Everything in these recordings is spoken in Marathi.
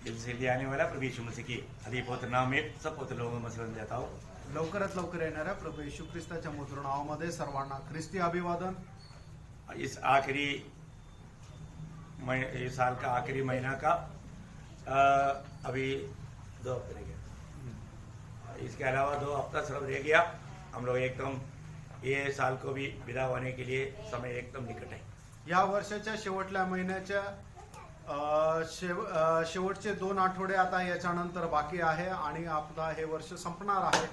जल्दी आने वाला प्रभु यीशु मसीह की अधिक पवित्र नाम में सब पवित्र लोगों को मसलन देता हूँ। लवकरात लवकर येणाऱ्या प्रभू येशू ख्रिस्ताच्या मधुर नावामध्ये सर्वांना ख्रिस्ती अभिवादन। इस आखिरी इस साल का आखिरी महीना का अभी 2 हफ्ते रह गए। इसके अलावा 2 हफ्ता सिर्फ रह गया। हम लोग एकदम ये साल को भी विदा होने के लिए समय एकदम निकट है। या वर्षाच्या शेवटल्या महिन्याच्या शेवटचे 2 आठवडे आता याच्यानंतर बाकी आहे आणि आपला हे वर्ष संपणार आहे।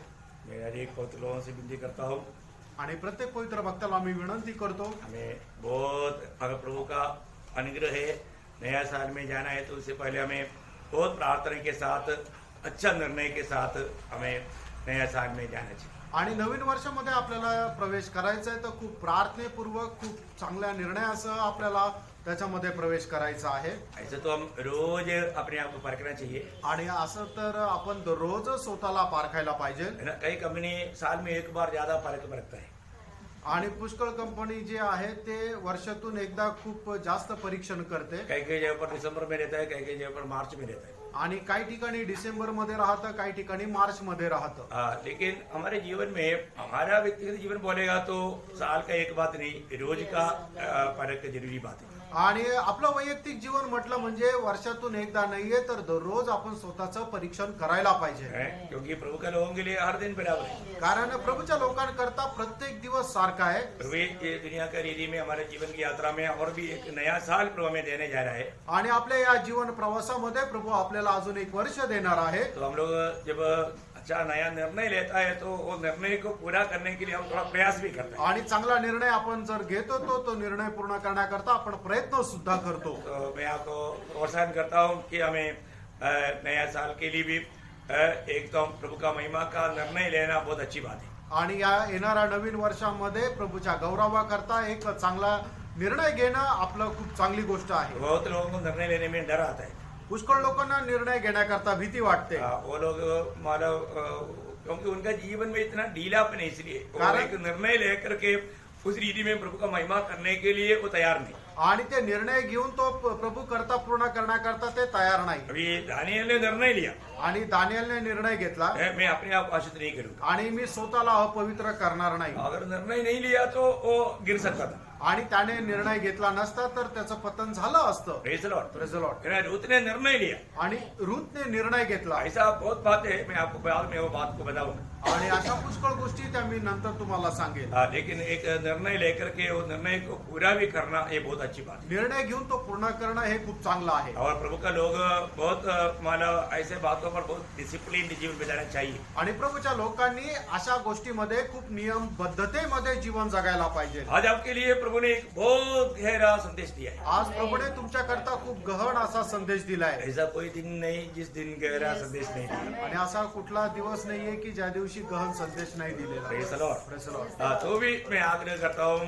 मैं अनेक पवित्र लोगों से विनती करता हूँ आणि प्रत्येक पवित्र भक्ताला मी विनंती करतो, हमें बहुत अगर प्रभु का अनुग्रह है नया साल में जाना है तो उससे पहले हमें बहुत प्रार्थना के साथ अच्छा निर्णय के साथ हमें नया साल में जाना चाहिए। आणि नवीन वर्षामध्ये आपल्याला प्रवेश करायचा आहे तर खूप प्रार्थनेपूर्वक खूप चांगल्या निर्णयासह आपल्याला त्याच्यामध्ये प्रवेश करायचा आहे। ऐसे तो हम रोज अपने आप को परखना चाहिए आणि असं तर आपण दररोज स्वतःला पारखायला पाहिजे। है ना। कई कंपनी साल में एक बार ज्यादा परख रखता है आणि पुष्कळ कंपनी जे आहे ते वर्षातून एकदा खूप जास्त परीक्षण करते। कई कई जगह पर दिसंबर में रहता है, कई कई जगह पर मार्च में रहता है। आणि काही ठिकाणी डिसेंबर मध्ये राहतं, काही ठिकाणी मार्च मध्ये राहतं। लेकिन हमारे जीवन में हमारा व्यक्तिगत जीवन बोलेगा तो साल का एक बात नहीं, रोज का परख जरूरी बात है। आणि आपलं वैयक्तिक जीवन म्हटलं म्हणजे वर्षातून एकदा नाहीये तर दररोज आपण स्वतःचं परीक्षण करायला पाहिजे। क्योंकि प्रभु के लोगों के लिए हर दिन बराबर है। कारण प्रभूच्या लोकांकरता प्रत्येक दिवस सारखा आहे। प्रभु ये दुनिया का रीति में हमारे जीवन की यात्रा में और भी एक नया साल प्रभु हमें देने जा रहा है। आणि आपल्या या जीवन प्रवासामध्ये प्रभू आपल्याला अजून एक वर्ष देणार आहे। तो हम लोग जब अच्छा नया निर्णय लेता है तो वो निर्णय को पूरा करने के लिए हम थोड़ा प्रयास भी करते हैं। आणि चांगला निर्णय आपण जर घेतो तो निर्णय पूर्ण करण्याकरता आपण प्रयत्न सुद्धा करतो। तो मैं आपको प्रोत्साहन करता हूँ कि हमें नया साल के लिए भी एकदम प्रभु का महिमा का निर्णय लेना बहुत अच्छी बात है। आणि या येणाऱ्या नवीन वर्षामध्ये प्रभूच्या गौरवाकरता एक चांगला निर्णय घेणं आपलं खूप चांगली गोष्ट आहे। बहुत लोगों को निर्णय लेने में डर आता है। पुष्कळ लोकांना निर्णय घेण्याकरता भीती वाटते। वो लोग मतलब क्योंकि उनका जीवन में इतना ढीलापन है, इसलिए वो एक निर्णय लेकर के उस रीति में प्रभु का महिमा करने के लिए वो तैयार नहीं। आणि ते निर्णय घेऊन तो प्रभू करता पूर्ण करण्याकरता ते तयार नाही। अभी दानियल ने निर्णय लिया आणि दानियलने निर्णय घेतला, मैं अपने आप अशुद्ध नहीं करूंगा। आणि मी स्वतःला अपवित्र करणार नाही। अगर निर्णय नहीं लिया तो वो गिर सकता था। आणि त्याने निर्णय घेतला नसता तर त्याचं पतन झालं असतं। Praise the Lord. Praise the Lord. Ruth ने निर्णय लिया आणि रूथने निर्णय घेतला। ऐसा बहुत बात है, मैं आपको बाद में वो बात को बताऊंगा। आणि अशा पुष्कळ गोष्टी त्या मी नंतर तुम्हाला सांगेन। लेकिन एक निर्णय लेकर के वो निर्णय को पूरा भी करना ये बहुत अच्छी बात है। निर्णय घेऊन तो पूर्ण करणं हे खूप चांगलं आहे। और प्रभु का लोग बहुत मतलब ऐसे बातों पर बहुत डिसिप्लिन जीवन बिताना चाहिए। आणि प्रभूच्या लोकांनी अशा गोष्टीमध्ये खूप नियमबद्धतेमध्ये जीवन जगायला पाहिजे। आज आपके लिए प्रभु ने एक बहुत गहरा संदेश दिया है। आज प्रभूने तुमच्याकरता खूप गहन असा संदेश दिलाय। ऐसा कोई दिन नहीं जिस दिन गहरा संदेश नहीं दिया। आणि असा कुठला दिवस नाहीये की ज्या दिवशी गहन संदेश नाही दिलेला। Praise the Lord. Praise the Lord. तो भी मैं आग्रह करता हूँ,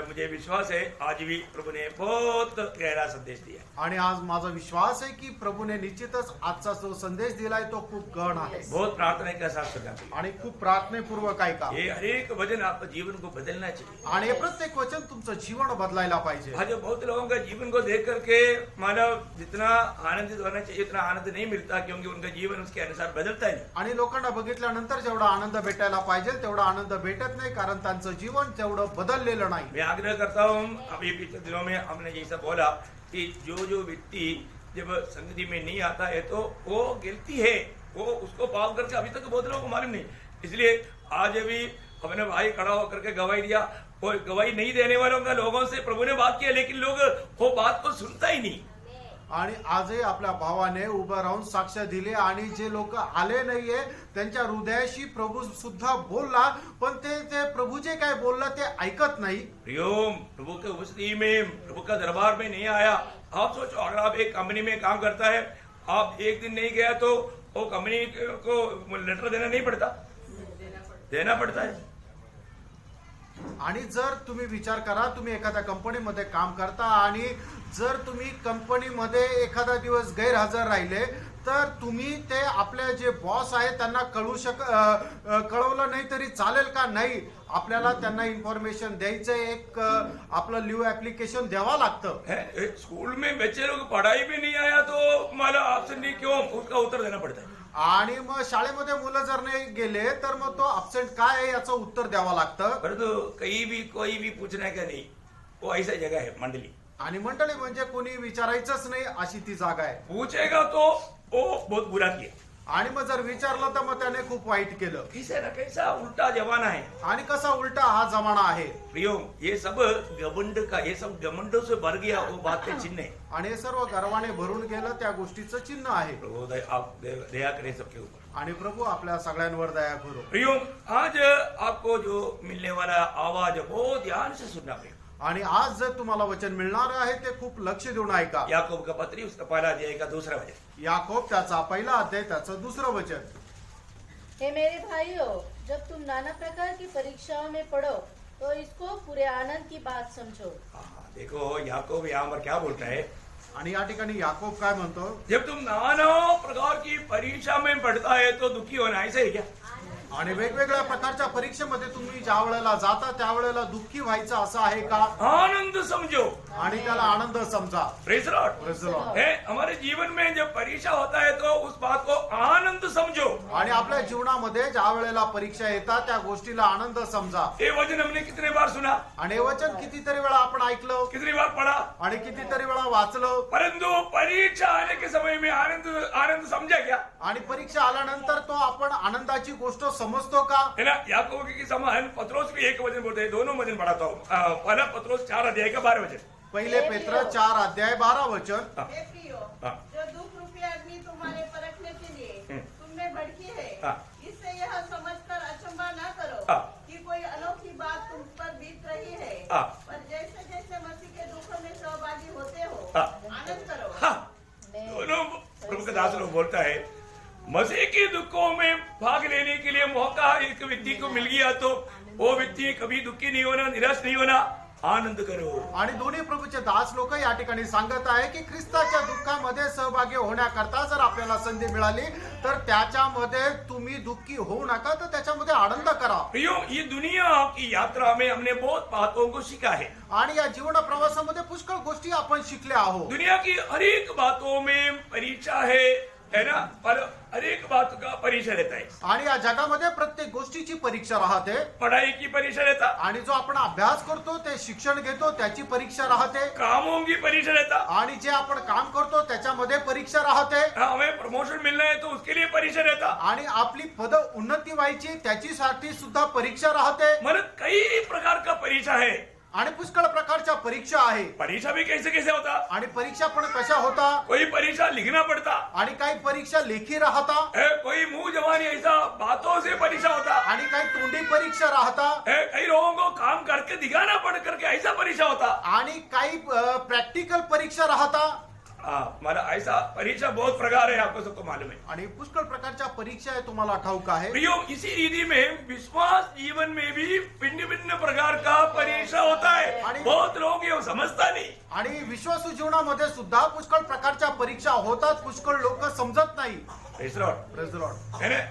मुझे विश्वास है आज भी प्रभु ने बहुत गहरा संदेश दिया। आणि आज माझा विश्वास आहे की प्रभूने निश्चितच आजचा जो संदेश दिलाय तो खूप गहन आहे। बहुत प्रार्थना के साथ सुना आणि खूप प्रार्थनेपूर्वक ऐका। ये हर एक वचन आपके जीवन को बदलना चाहिए। आणि हे प्रत्येक वचन तुमचं जीवन बदलायला पाहिजे। आज बहुत लोगों का जीवन को देख करके मानव जितना आनंदित होना चाहिए उतना आनंद नहीं मिलता, क्योंकि उनका जीवन उसके अनुसार बदलता नहीं। आणि लोकांना बघितल्यानंतर जेवढा आनंद भेटायला पाहिजे तेवढा आनंद भेटत नाही, कारण त्यांचं जीवन तेवढं बदललेलं नाही। मैं आग्रह करता हूँ, अभी पिछले दिनों में हमने जैसा बोला कि जो व्यक्ति जब संगति में नहीं आता है तो वो गिरती है, वो उसको पाप करके अभी तक बहुत लोगों को मालूम नहीं। इसलिए आज अभी अपने भाई खड़ा होकर के गवाही दिया। वो गवाही नहीं देने वालों का लोगों से प्रभु ने बात किया, लेकिन लोग वो बात को सुनता ही नहीं। आणि आजही आपल्या भावाने उभं राहून साक्ष दिली आणि जे लोक आले नाहीये त्यांच्या हृदयाशी प्रभू सुद्धा बोलला, पण ते प्रभू जे काय बोलला ते ऐकत नाही। प्रियोम, प्रभु के उपस्थिति में, प्रभु का दरबार में नहीं आया। आप सोचो, अगर आप एक कंपनी में काम करता है, आप एक दिन नहीं गया तो वो कंपनी को लेटर देना नहीं पड़ता, देना पड़ता है। आणि जर तुम्ही विचार करा, तुम्ही एखाद्या कंपनीमध्ये काम करता आणि जर तुम्ही कंपनीमध्ये एखादा दिवस गैरहजर राहिले तर तुम्ही ते आपले जे बॉस आहे त्यांना कळवलं नाही तरी चालेल का? नाही, आपल्याला त्यांना इन्फॉर्मेशन द्यायचं, एक आपलं लीव ऍप्लिकेशन द्यावा लागतं। स्कूल में बच्चे लोग पढ़ाई भी नहीं आया तो मतलब आपसे नहीं क्यों, उसका उत्तर देना पड़ता है। आणि मग शाळेमध्ये मुलं जर नाही गेले तर मग तो अब्सेंट काय आहे याचं उत्तर द्यावं लागतं. परंतु कहीं भी कोई भी पूछने का नहीं, वो ऐसा जगह है मंडली। आणि मंडळी म्हणजे कोणी विचारायचंच नाही अशी ती जागा आहे. पूछेगा तो वो बहुत बुरा किया, आणि मग जर विचारलं तर मग त्याने खूप वाईट केलं. कैसा ना कैसा उल्टा जमाना है। आणि कसा उलटा हा जमाना आहे. प्रियो, ये सब घमंड का, ये सब घमंडों से भर गया, वो बात के चिन्ह है। आणि हे सर्व गर्वाने भरून गेलं त्या गोष्टीचं चिन्ह आहे. प्रभु आप दया करें सबके ऊपर। आणि प्रभू आपल्या सगळ्यांवर दया करो. प्रियो, आज आपको जो मिलने वाला आवाज बहुत ध्यान से सुनना प्रियो। आणि आज जर तुम्हाला वचन मिळणार आहे ते खूप लक्ष देऊन ऐका. याकूब का पत्री उसका पहला अध्याय का दूसरा वचन। याकोब त्याचा पहिला अध्याय त्याचं दुसरं वचन. हे मेरे भाइयों, जब तुम नाना प्रकार की परीक्षाओं में पढ़ो तो इसको पूरे आनंद की बात समझो। देखो याकूब यहाँ पर क्या बोलता है, आणि या ठिकाणी याकोब काय म्हणतो, जब तुम नाना प्रकार की परीक्षा में पढ़ता है तो दुखी होना, ऐसा है क्या? आणि वेगवेगळ्या प्रकारच्या परीक्षेमध्ये तुम्ही ज्या वेळेला जाता त्यावेळेला दुःखी व्हायचं असं आहे का? आनंद समझो आणि त्याला आनंद समजा. Praise Lord. Praise the Lord. है हमारे जीवन में जब परीक्षा होता है तो उस बात को आनंद समझो। आणि आपल्या जीवनामध्ये ज्या वेळेला परीक्षा येतात त्या गोष्टीला आनंद समजा. ये वचन हमने कितने बार सुना, आणि हे वचन कितीतरी वेळा आपण ऐकलं कितनी बार पढ़ा, आणि कितीतरी वेळा वाचलं. परंतु परीक्षा आने के समय में आनंद आनंद समझा क्या? आणि परीक्षा आल्यानंतर तो आपण आनंदाची गोष्ट समजतो का? है ना। याकूब के समान पत्रोस भी एक वचन बोलते हैं, दोनों वचन पढ़ाता हूँ। पहला पत्रोस 4 अध्याय का 12 वचन। पहिले पेत्र 4 अध्याय 12 वचन. हे प्रियो, हाँ। जो दुख रूपी अग्नि तुम्हारे परखने के लिए तुम में भड़की है, हाँ। इससे यह समझकर अचंभा न करो हाँ। कि कोई अनोखी बात तुम पर बीत रही है, हाँ। पर जैसे जैसे मसीह के दुखों में सहभागी होते हो, हाँ। आनंद करो। हाँ, दोनों प्रभु का दास लोग बोलता है, मसीह के दुखों में भाग लेने के लिए मौका एक व्यक्ति को मिल गया तो वो व्यक्ति कभी दुखी नहीं होना, निराश नहीं होना, आनंद करो। आणि दोन्ही प्रभूचे दास लोक या ठिकाणी सांगत आहे की ख्रिस्ताच्या दुःखामध्ये सहभागी होण्याकरता जर आपल्याला संधी मिळाली तर त्याच्यामध्ये तुम्ही दुःखी होऊ नका, तर त्याच्यामध्ये आनंद करा. प्रियो, ये दुनिया की यात्रा में हमने बहुत बातों को सीखा है। आणि या जीवन प्रवासामध्ये पुष्कळ गोष्टी आपण शिकल्या आहोत. दुनिया की हर एक बातों में परीक्षा है ना, पर हर एक बात का परीक्षा रहता है। आणि या जगामध्ये प्रत्येक गोष्टीची परीक्षा राहते. पढ़ाई की परीक्षा रहता, आणि जो आपण अभ्यास करतो ते शिक्षण घेतो त्याची परीक्षा राहते. कामों की परीक्षा रहता, आणि जे आपण काम करतो त्याच्यामध्ये परीक्षा राहते. हमें प्रमोशन मिलना है तो उसके लिए परीक्षा रहता, आणि आपली पद उन्नती व्हायची त्याच्यासाठी सुद्धा परीक्षा राहते. मतलब कई प्रकार का परीक्षा है। आणि पुष्कळ प्रकारच्या परीक्षा आहे. परीक्षा भी कैसे कैसे होता, आणि परीक्षा पण कशा होता, कोई परीक्षा लिखना पड़ता आणि काही परीक्षा लेखी राहता, है, कोई मुंह जवानी ऐसा बातों से परीक्षा होता आणि काही तोंडी परीक्षा राहता, है, कई लोगों को काम करके दिखाना पड़ करके ऐसा परीक्षा होता। आणि काही प्रॅक्टिकल परीक्षा राहता. मला ऐसा परीक्षा बहुत प्रकार है, आपको सबको मालूम है। आणि पुष्कळ प्रकारच्या परीक्षा आहे, तुम्हाला ठाऊक आहे. प्रियो, इसी रीति में विश्वास जीवन में भी भिन्न भिन्न प्रकार का परीक्षा होता है। बहुत लोग ये समझता नहीं। आणि विश्वासू जीवनामध्ये सुद्धा पुष्कळ प्रकारच्या परीक्षा होतात, पुष्कळ लोक समजत नाही. Praise the Lord. Praise the Lord. है ना?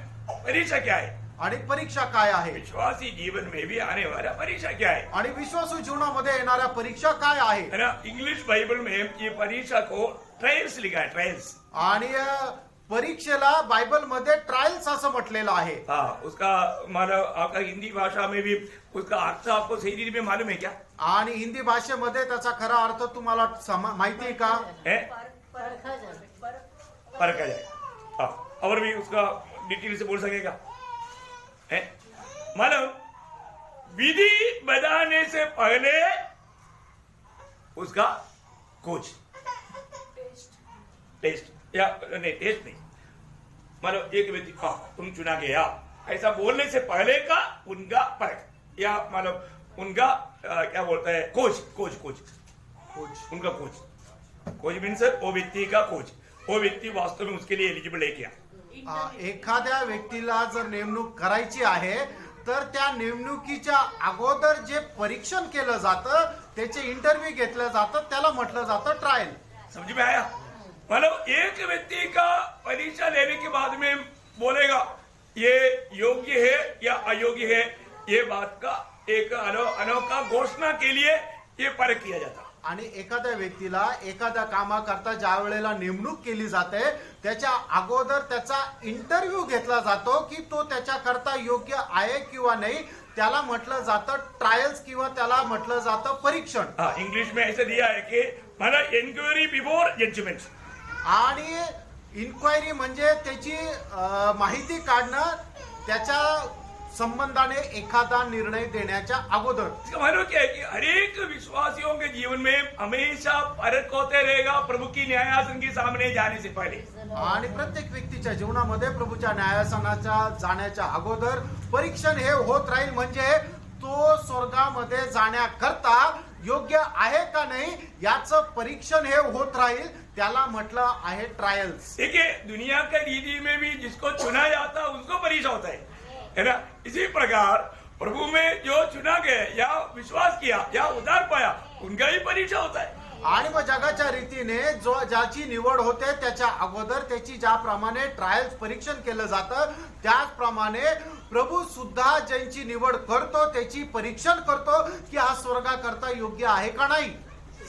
परीक्षा क्या है? आणि परीक्षा काय आहे, विश्वासी जीवन में भी आने वाला परीक्षा क्या है? आणि विश्वासू जीवनामध्ये येणाऱ्या परीक्षा काय आहे. है ना, इंग्लिश बाइबल में ये परीक्षा को ट्रायल्स लिखा है, ट्रायल्स। आणि परीक्षेला बायबल मध्ये ट्रायल्स असं म्हटलेलं आहे. हाँ, उसका मतलब आपका हिंदी भाषा में भी उसका अर्थ आपको सही रीति में मालूम है क्या? आणि हिंदी भाषेमध्ये त्याचा खरा अर्थ तुम्हाला माहिती आहे का? है, परखा जाए। परखा जाए। हाँ, और भी उसका डिटेल से बोल सकेगा? है, मतलब विधि बताने से पहले उसका कोच टेस्ट या नहीं, टेस्ट नहीं, मतलब एक व्यक्ति, हाँ तुम चुना गया, ऐसा बोलने से पहले का उनका परख, या मतलब उनका क्या बोलता है, कोच कोच कोच कोच उनका कोच मीन्स वो व्यक्ति का कोच, वो व्यक्ती वास्तव में उसके लिए एलिजिबल है क्या? एखाद्या व्यक्तीला जर नेमणूक करायची आहे तर त्या नेमणुकीच्या अगोदर जे परीक्षण केलं जातं, त्याचे इंटरव्ह्यू घेतलं जातं, त्याला म्हटलं जातं ट्रायल. समझ में आया? मतलब एक व्यक्ति का परीक्षा लेने के बाद में बोलेगा ये योग्य है या अयोग्य है, ये बात का एक अनोखा घोषणा के लिए ये परख किया जाता. आणि एखाद्या व्यक्तीला एखाद्या कामाकरता ज्या वेळेला नेमणूक केली जाते त्याच्या अगोदर त्याचा इंटरव्ह्यू घेतला जातो की तो त्याच्याकरता योग्य आहे किंवा नाही, त्याला म्हटलं जातं ट्रायल्स किंवा त्याला म्हटलं जातं परीक्षण. हाँ, इंग्लिश में ऐसे दिया है कि माना इंक्वायरी बिफोर जजमेंट. आणि इन्क्वायरी म्हणजे त्याची माहिती काढणं त्याच्या संबंधाने एखादा निर्णय देण्याच्या अगोदर. इसका मतलब क्या है कि हर एक विश्वासियों के जीवन में हमेशा परख होते रहेगा प्रभु की न्यायासन के सामने जाने से पहले. आणि प्रत्येक व्यक्तीच्या जीवनामध्ये प्रभूच्या न्यायासनाच्या जाण्याच्या अगोदर परीक्षण हे होत राहील. म्हणजे तो स्वर्गामध्ये जाण्याकरता योग्य आहे का नाही याचं परीक्षण हे होत राहील. त्याला म्हटलं आहे ट्रायल्स. देखिए दुनिया के रीति में भी जिसको चुना जाता है उसको परीक्षा होता है ना. इसी प्रकार प्रभु में जो चुना गया या विश्वास किया या उद्धार पाया उनका ही परीक्षा होता है. आणि मग जगाच्या रीतीने जो ज्याची निवड होते त्याच्या अगोदर त्याची ज्याप्रमाणे ट्रायल्स परीक्षण केलं जातं त्याचप्रमाणे प्रभू सुद्धा ज्यांची निवड करतो त्याची परीक्षण करतो की हा स्वर्गाकरता योग्य आहे का नाही.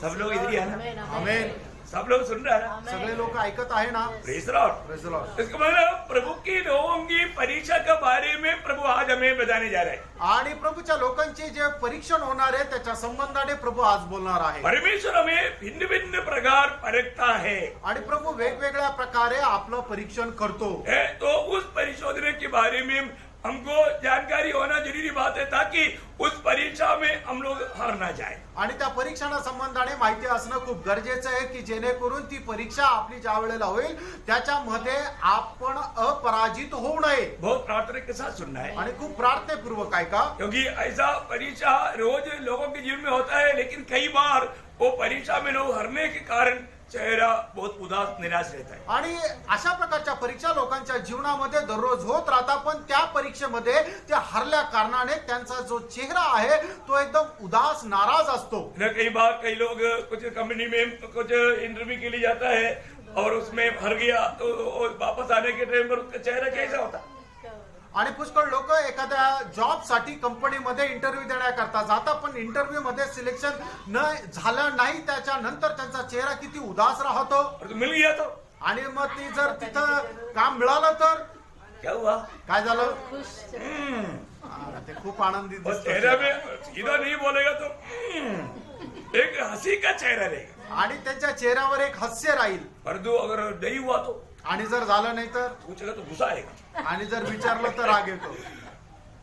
सब लोग इधर ही है ना. आमेन. सब लोग सुन रहे हैं ना. सगळे लोक ऐकत आहे ना. Praise the Lord. Praise the Lord. इसका मतलब प्रभु की लोगों की परीक्षा के बारे में प्रभु आज हमें बताने जा रहे हैं. आणि प्रभूच्या लोकांचे जे परीक्षण होणार आहे त्याच्या संबंधाने प्रभू आज बोलणार आहे. परमेश्वर हमें भिन्न भिन्न प्रकार परखता है. आणि प्रभू वेगवेगळ्या प्रकारे आपलं परीक्षण करतो. तो उस परिशोधन के बारे में हमको जानकारी होना जरूरी बात है ताकि उस परीक्षा में हम लोग हार ना जाए. आणि त्या परीक्षणा संबंधाने माहिती असणं खूप गरजेचं आहे की जेणेकरून ती परीक्षा आपली ज्या वेळेला होईल त्याच्यामध्ये आपण अपराजित होऊ नये. बहुत प्रार्थना के साथ सुनना है आणि खूप प्रार्थनापूर्वक ऐका. क्योंकि ऐसा परीक्षा रोज लोगों के जीवन में होता है लेकिन कई बार वो परीक्षा में लोग हारने के कारण चेहरा बहुत उदास निराश रहता है. आणि अशा प्रकारच्या परीक्षा लोकांच्या जीवनामध्ये दररोज होत राहतात पण त्या परीक्षेमध्ये त्या हरल्या कारणाने त्यांचा जो चेहरा आहे तो एकदम उदास नाराज असतो. कई बार कई लोग कुछ कंपनी में कुछ इंटरव्यू के लिए जाता है और उसमें हार गया तो वापस आने के टाइम पर उसका चेहरा कैसा होता है. आणि पुष्कळ लोक एखाद्या जॉब साठी कंपनीमध्ये इंटरव्ह्यू देण्याकरता जातात पण इंटरव्ह्यू मध्ये सिलेक्शन न झालं नाही त्याच्यानंतर त्यांचा चेहरा किती उदास राहतो. और तो मिल गया तो आणि मग ती जर तिथं काम मिळालं तर क्या हुआ. काय झालं. खुश. ते खूप आनंदी और दिसतो. चेहरा में सीधा नहीं बोलेगा तो एक हंसी का चेहरा रहेगा. आणि त्यांच्या चेहऱ्यावर एक हास्य राहील. परंतु अगर नहीं हुआ तो आणि जर झालं नाही तर पूछेगा तो गुस्सा आएगा. आणि जर विचारलं तर राग येतो.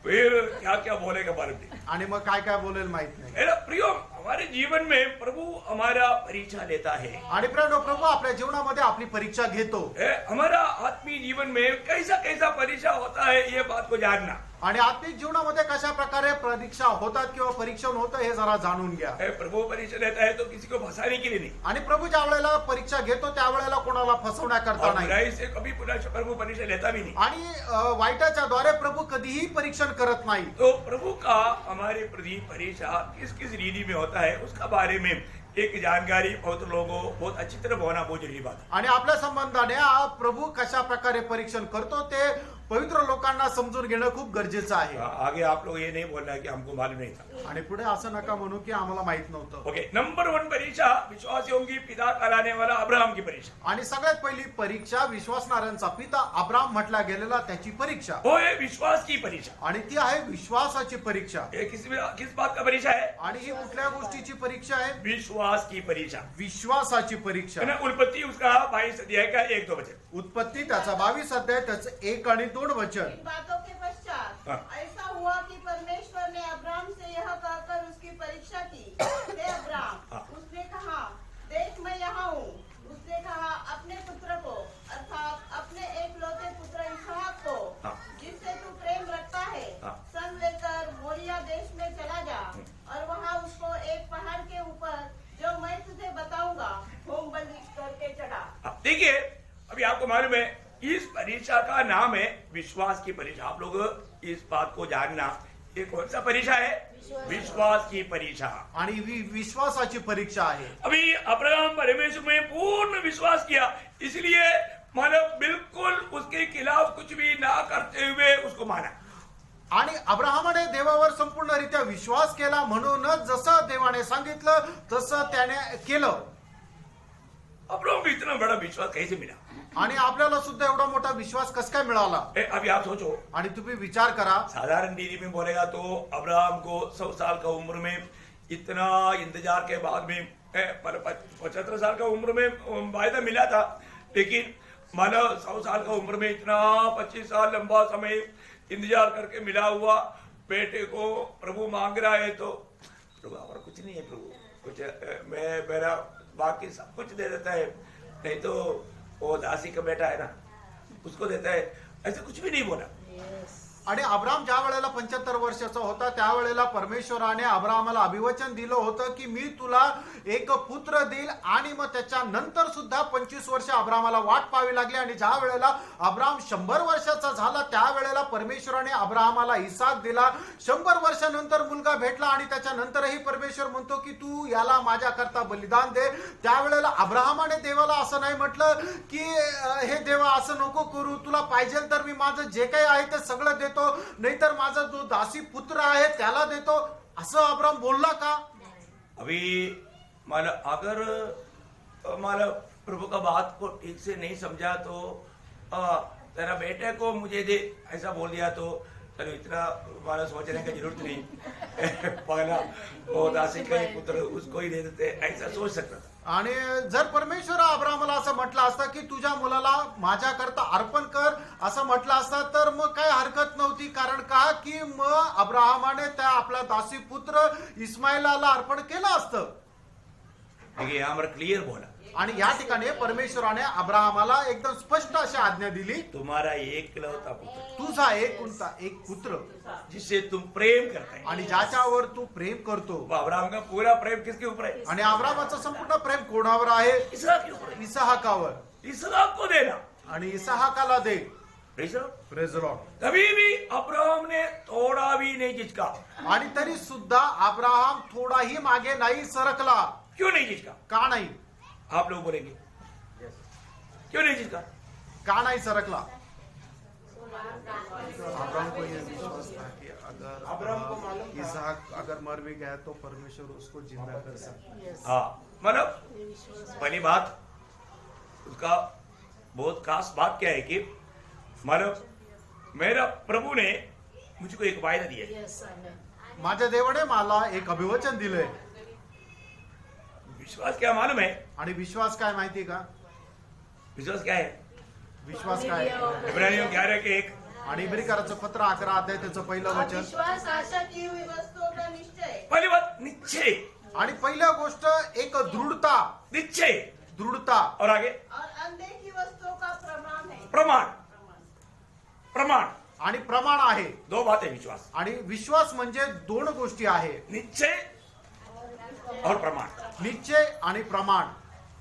फिर क्या क्या बोलेगा मालूम नहीं. आणि मग काय काय बोलेल माहित नाही. मेरा प्रियो हमारे जीवन में प्रभु हमारा परीक्षा लेता है. आणि प्रभू आपल्या जीवनामध्ये आपली परीक्षा घेतो. हमारा आत्मीय जीवन में कैसा कैसा परीक्षा होता है ये बात को जानना. आणि आत्मिक जीवनामध्ये कशा प्रकारे परीक्षा होतात किंवा परीक्षण होतं हे जरा जाणून घ्या. प्रभु परीक्षा लेता है तो किसी को फंसाने के लिए नहीं. आणि प्रभू ज्या वेळेला परीक्षा घेतो त्यावेळेला कोणाला फसवण्याकरता और नाही. बुराई से कभी प्रभु परीक्षा लेता भी नहीं. आणि वाईटाच्या द्वारे प्रभु कधीही परीक्षण करत नाही. तो प्रभु का हमारे प्रति परीक्षा किस किस रीति में होता है उसका बारे में एक जानकारी बहुत लोगों बहुत अच्छी तरह होना बहुत जरूरी बात है. आणि आपल्या संबंधाने प्रभू कशा प्रकारे परीक्षण करतो ते पवित्र लोकांना समजून घेणं खूप गरजेचं आहे. आगे आप लोग ये नहीं बोलना है कि हमको मालूम नहीं था. आणि पुढे असं नका म्हणू की आम्हाला माहित नव्हतं. ओके. नंबर 1 परीक्षा विश्वासियों की पिता कहलाने वाला अब्राहम की परीक्षा. आणि सगळ्यात पहिली परीक्षा विश्वासणाऱ्यांचा पिता अब्राहम म्हटला गेलेला त्याची परीक्षा. वो है विश्वास की परीक्षा. आणि ती आहे विश्वासाची परीक्षा. ये किस बात का परीक्षा है. आणि ही कुठल्या गोष्टीची परीक्षा आहे. विश्वास की परीक्षा. विश्वासाची परीक्षा. है ना. उत्पत्ति उसका 22 अध्याय का 1-2 वचन. उत्पत्ती त्याचा 22 अध्याय त्याचं 1 आणि 2 वचन. इन बातों के पश्चात हाँ। ऐसा हुआ कि परमेश्वर ने अब्राम से यह कहकर उसकी परीक्षा की, हे अब्राम. हाँ। उसने कहा, देख मैं यहाँ हूँ. उसने कहा, अपने पुत्र को अर्थात अपने एकलौते पुत्र इसहाक को हाँ। जिससे तू प्रेम रखता है हाँ। संग लेकर मोरिया देश में चला जा और वहाँ उसको एक पहाड़ के ऊपर जो मैं तुझे बताऊंगा होम बलि करके चढ़ा. देखिए अभी आपको मालूम है इस परीक्षा का नाम है विश्वास की परीक्षा. आप लोग इस बात को जानना ये कौन सा परीक्षा है. विश्वास की परीक्षा. आणि विश्वासाची परीक्षा आहे. अभी अब्राहम परमेश्वर में पूर्ण विश्वास किया इसलिए मतलब बिल्कुल उसके खिलाफ कुछ भी ना करते हुए उसको माना. आणि अब्राहमाने देवावर संपूर्णरित्या विश्वास केला, म्हणूनच जसं देवाने सांगितलं तसं त्याने केलं. अब्राहम को इतना बड़ा विश्वास कैसे मिला? आणि आपल्याला सुद्धा एवढा मोठा विश्वास कस काय मिळाला? अभी आप सोचो, आणि तुम्ही विचार करा, साधारण दीदी में बोलेगा तो अब्राहम को 100 साल का उम्र में इतना इंतजार के बाद में 75 साल का उम्र में वायदा मिला था, लेकिन मानो 100 साल का उम्र में इतना 25 साल लंबा समय इंतजार करके मिला हुआ बेटे को प्रभु मांग रहा है, तो प्रभु हमारा कुछ नहीं है, प्रभु कुछ मैं मेरा बाकी सब कुछ दे देता है, नहीं तो वो दासी का बेटा है ना उसको देता है, ऐसे कुछ भी नहीं बोला. आणि अब्राम ज्या वेळेला 75 वर्षाचा होता त्यावेळेला परमेश्वराने अब्रामाला अभिवचन दिलं होतं की मी तुला एक पुत्र देईल, आणि मग त्याच्यानंतर सुद्धा 25 वर्ष अब्रामाला वाट पाहावी लागली. आणि ज्या वेळेला अब्राम 100 वर्षाचा झाला त्यावेळेला परमेश्वराने अब्रामाला इसाक दिला. 100 वर्षानंतर मुलगा भेटला आणि त्याच्यानंतरही परमेश्वर म्हणतो की तू याला माझ्याकरता बलिदान दे. त्यावेळेला अब्राहमाने देवाला असं नाही म्हटलं की हे देवा असं नको करू, तुला पाहिजे तर मी माझं जे काही आहे ते सगळं देतो, नाहीतर माझा जो दासी पुत्र आहे त्याला देतो, असं अब्राम बोलला का? अभी माला अगर माला प्रभु का बात को ठीक से नहीं समझा तो तेरा बेटे को मुझे दे ऐसा बोल दिया तो चलो इतना माला सोचने की जरूरत नहीं. पहला वो दासी का ही पुत्र उसको ही दे देते, ऐसा सोच सकता था. आणि जर परमेश्वर अब्राहमाला असं म्हटलं असतं की तुझ्या मुलाला माझ्याकरता अर्पण कर असं म्हटलं असतं तर मग काय हरकत नव्हती. कारण का की मग अब्राहमाने त्या आपला दासी पुत्र इस्माईलाला अर्पण केलं असतं. देखिए यहाँ पर क्लियर बोला, आणि या ठिकाणी परमेश्वराने अब्राहमाला एकदम स्पष्ट अशी आज्ञा दिली, तुम्हारा एकलौता पुत्र तुझा एक पुत्र जिससे तुम प्रेम करते हैं. आणि ज्याच्यावर तू प्रेम करतो. वो अब्राहम का पूरा प्रेम किसके ऊपर है? आणि अब्राहमाचं संपूर्ण प्रेम कोणावर आहे? इसहाक के ऊपर है. इसहाकावर. इसहाक को देना. आणि इसहाकाला दे. Praise the Lord. Praise the lord. कभी भी अब्राहम ने थोड़ा भी नहीं झिझका. आणि तरी सुद्धा अब्राहम थोडाही मागे नाही सरकला. क्यों नहीं झिझका? का नाही? आप लोग बोलेंगे क्यों नहीं झिझका? का नाही सरकला? अब्राहम को ये विश्वास था कि अगर इसहाक अगर मर भी गया तो परमेश्वर उसको जिंदा कर सकता. हाँ, मतलब पहली बात उसका बहुत खास बात क्या है कि मतलब मेरा प्रभु ने मुझको एक वायदा दिया है. माझ्या देवाने मला एक अभिवचन दिलंय. विश्वास क्या मालूम है? आणि विश्वास काय माहिती का? विश्वास क्या है? विश्वास काय? इब्रानियों 11:1. आणि इब्रिकराचं पत्र 11 अध्याय त्याचं पहिलं और वचन. विश्वास आशा की हुई वस्तुओं का निश्चय. पहली बात निश्चय. आणि पहिल्या गोष्ट एक दृढता. निश्चय दृढता. और आगे और अनदेखी वस्तुओं का प्रमाण है. प्रमाण. प्रमाण आणि प्रमाण आहे. दो बातें विश्वास. आणि विश्वास म्हणजे दोन गोष्टी आहे, निश्चय और प्रमाण. निश्चय आणि प्रमाण.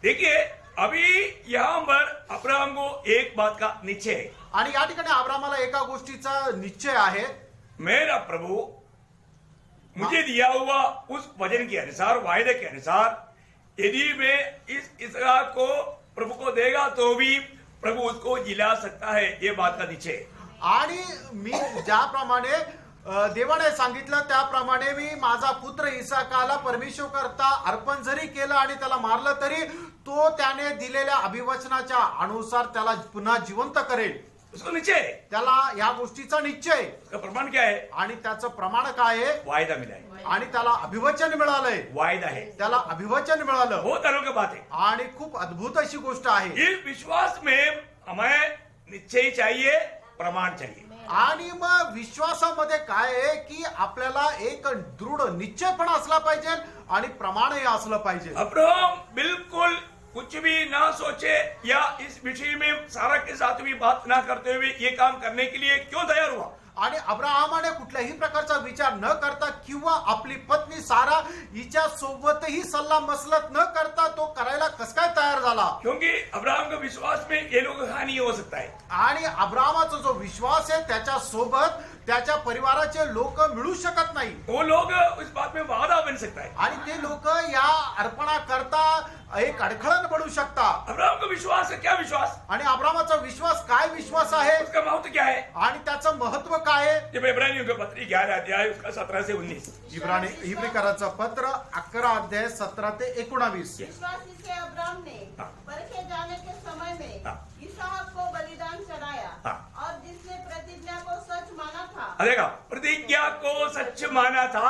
देखिए अभी यहाँ पर अब्राहम को एक बात का निश्चय है. आणि या ठिकाणी अब्राहमाला एका गोष्टीचा निश्चय आहे, मेरा प्रभु मुझे दिया हुआ उस वचन के अनुसार, वायदे के अनुसार यदि मैं इस इसहाक को प्रभु को देगा तो भी प्रभु उसको जिला सकता है, ये बात का निश्चय है. आणि मी ज्याप्रमाणे देवाने सांगितलं त्याप्रमाणे मी माझा पुत्र इसाकाला परमेश्वर करता अर्पण जरी केलं आणि त्याला मारलं तरी तो त्याने दिलेल्या अभिवचनाच्या अनुसार त्याला पुन्हा जिवंत करेल. उसको निश्चय है. त्याला या गोष्टीचा निश्चय. उसका प्रमाण क्या है? आणि त्याचं प्रमाण काय आहे? वायदा मिला है. आणि त्याला अभिवचन मिळालंय. वायदा है. त्याला अभिवचन मिळालं. बहुत अनोखी बात है. आणि खूप अद्भुत अशी गोष्ट आहे. इस विश्वास में हमें निश्चय चाहिए, प्रमाण चाहिए. आणि मग विश्वासामध्ये काय आहे की आपल्याला एक दृढ निश्चय पण असला पाहिजे आणि प्रमाणही असलं पाहिजे. अब्राहम बिल्कुल कुछ भी ना सोचे या इस विषय में सारा के साथ भी बात ना करते हुए ये काम करने के लिए क्यों तैयार हुआ? आणि अब्राहमाने कुठल्याही प्रकारचा विचार न करता किंवा आपली पत्नी सारा हिच्या सोबतही सल्ला मसलत न करता तो करायला कस काय तयार झाला? क्योंकि अब्राहम का विश्वास में ये लोग हानि हो सकता है. आणि अब्राहमाचा जो विश्वास आहे त्याच्या सोबत त्याच्या परिवाराचे लोक मिळू शकत नाही. वो लोग इस बात में वादा बन सकता है. आणि ते लोक या अर्पणा करता एक अडखळण पडू शकता. अब्राहम का विश्वास है, क्या विश्वास? आणि अब्रामाचा विश्वास काय विश्वास आहे उसका महत्व क्या है? आणि त्याचं महत्व काय आहे? जब इब्रानियों के पत्री 11 अध्याय उसका 17 से 19, इब्रानीकराचं पत्र 11 अध्याय 17 ते 19. विश्वासी से अब्राम ने हाँ। परखे जाने के समय में हाँ। इसहाक को बलिदान चढ़ाया हाँ। और जिसने प्रतिज्ञा को सच माना था देखा, प्रतिज्ञा को सच माना था।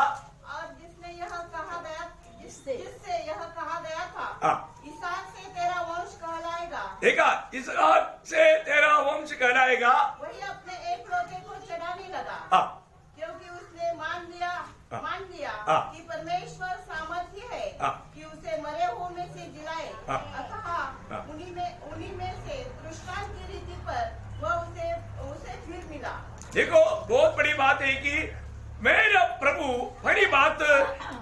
और जिसने यह कहा गया जिससे जिससे यह कहा गया था हाँ। इसहाक से तेरा वंश कहलाएगा, देखा, इसहाक से तेरा वंश कहलाएगा। वही अपने एक लौते को चढ़ाने लगा हाँ, क्योंकि उसने मान लिया हाँ। कि परमेश्वर सामर्थ्य है हाँ। कि उसे मरे हुए में से जिलाए। हाँ। अतः हाँ। उन्हीं में से दृष्टांत की रीति पर वह उसे फिर मिला। देखो, बहुत बड़ी बात है कि मेरा प्रभु, बड़ी बात,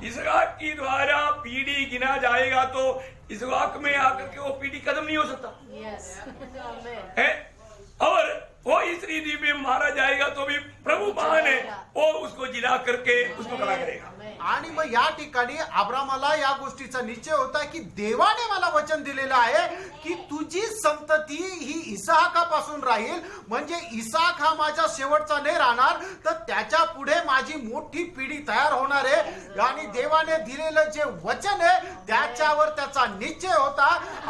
इसहाक की द्वारा पीढ़ी गिना जाएगा तो इसहाक में आकर के वो पीढ़ी खत्म नहीं हो सकता यस आमेन है। और वो इस रीति में मारा जाएगा तो भी प्रभु महान है, वो उसको जिला करके उसको खड़ा करेगा। आणि मग या ठिकाणी अब्रामाला या गोष्टीचा निश्चय होता की देवाने मला वचन दिलेलं आहे की तुझी संतती ही इसाहाकापासून राहील, म्हणजे इसाक हा माझा शेवटचा नाही राहणार, तर त्याच्या पुढे माझी मोठी पिढी तयार होणार आहे. आणि देवाने दिलेलं जे वचन आहे त्याच्यावर त्याचा निश्चय होता.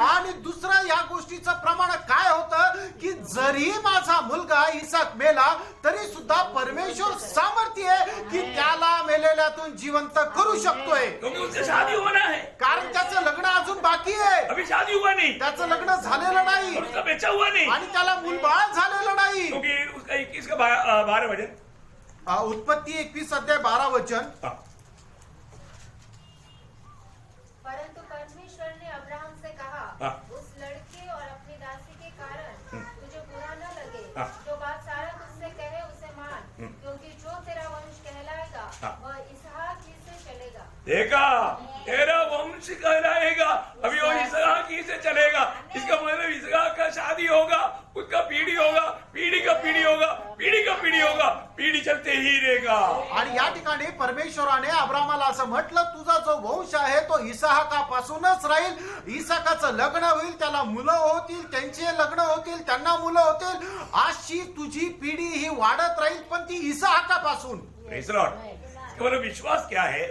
आणि दुसरं या गोष्टीचं प्रमाण काय होतं की जरी माझा मुलगा इसाक मेला तरी सुद्धा परमेश्वर सामर्थ्य आहे की त्याला मेलेल्यातून जिवंत करू शकतोय, क्योंकि उससे शादी होना है, कारण त्याचं लग्न अजून बाकी आहे. अभी शादी हुआ नहीं त्याचं लग्न झालेलं नाही और उसका बच्चा हुआ नहीं, आणि त्याला मूलबाळ झालेलं नाही. क्योंकि उसका 21 का 12 वचन। उत्पत्ती 21 अध्याय 12 वचन. हाँ, परंतु परमेश्वर ने अब्राहम से कहा, हाँ। उस लड़के और अपनी दासी के कारण तुझे बुरा न लगे, हाँ। जो बात सारा तुझसे कहे उसे मान, क्योंकि जो तेरा वंश कहलाएगा हाँ। वह इसहाक ही से चलेगा। देखा, तेरा वंश कहलाएगा, अभी वो इसहाक ही से चलेगा। इसका मतलब इसहाक का शादी होगा, उसका पीढ़ी होगा, पीढ़ी का पीढ़ी होगा, पीढ़ी का पीढ़ी होगा, पीढ़ी चलते ही रहेगा। आणि या ठिकाणी परमेश्वराने अब्रामाला असं म्हटलं, तुझा जो वंश आहे तो इसाहाकापासूनच राहील. इसाकाचं लग्न होईल, त्याला मुलं होतील, त्यांचे लग्न होतील, त्यांना मुलं होतील, अशी तुझी पिढी ही वाढत राहील, पण ती इसाहाकापासून. Praise the Lord. इसका मतलब विश्वास क्या है?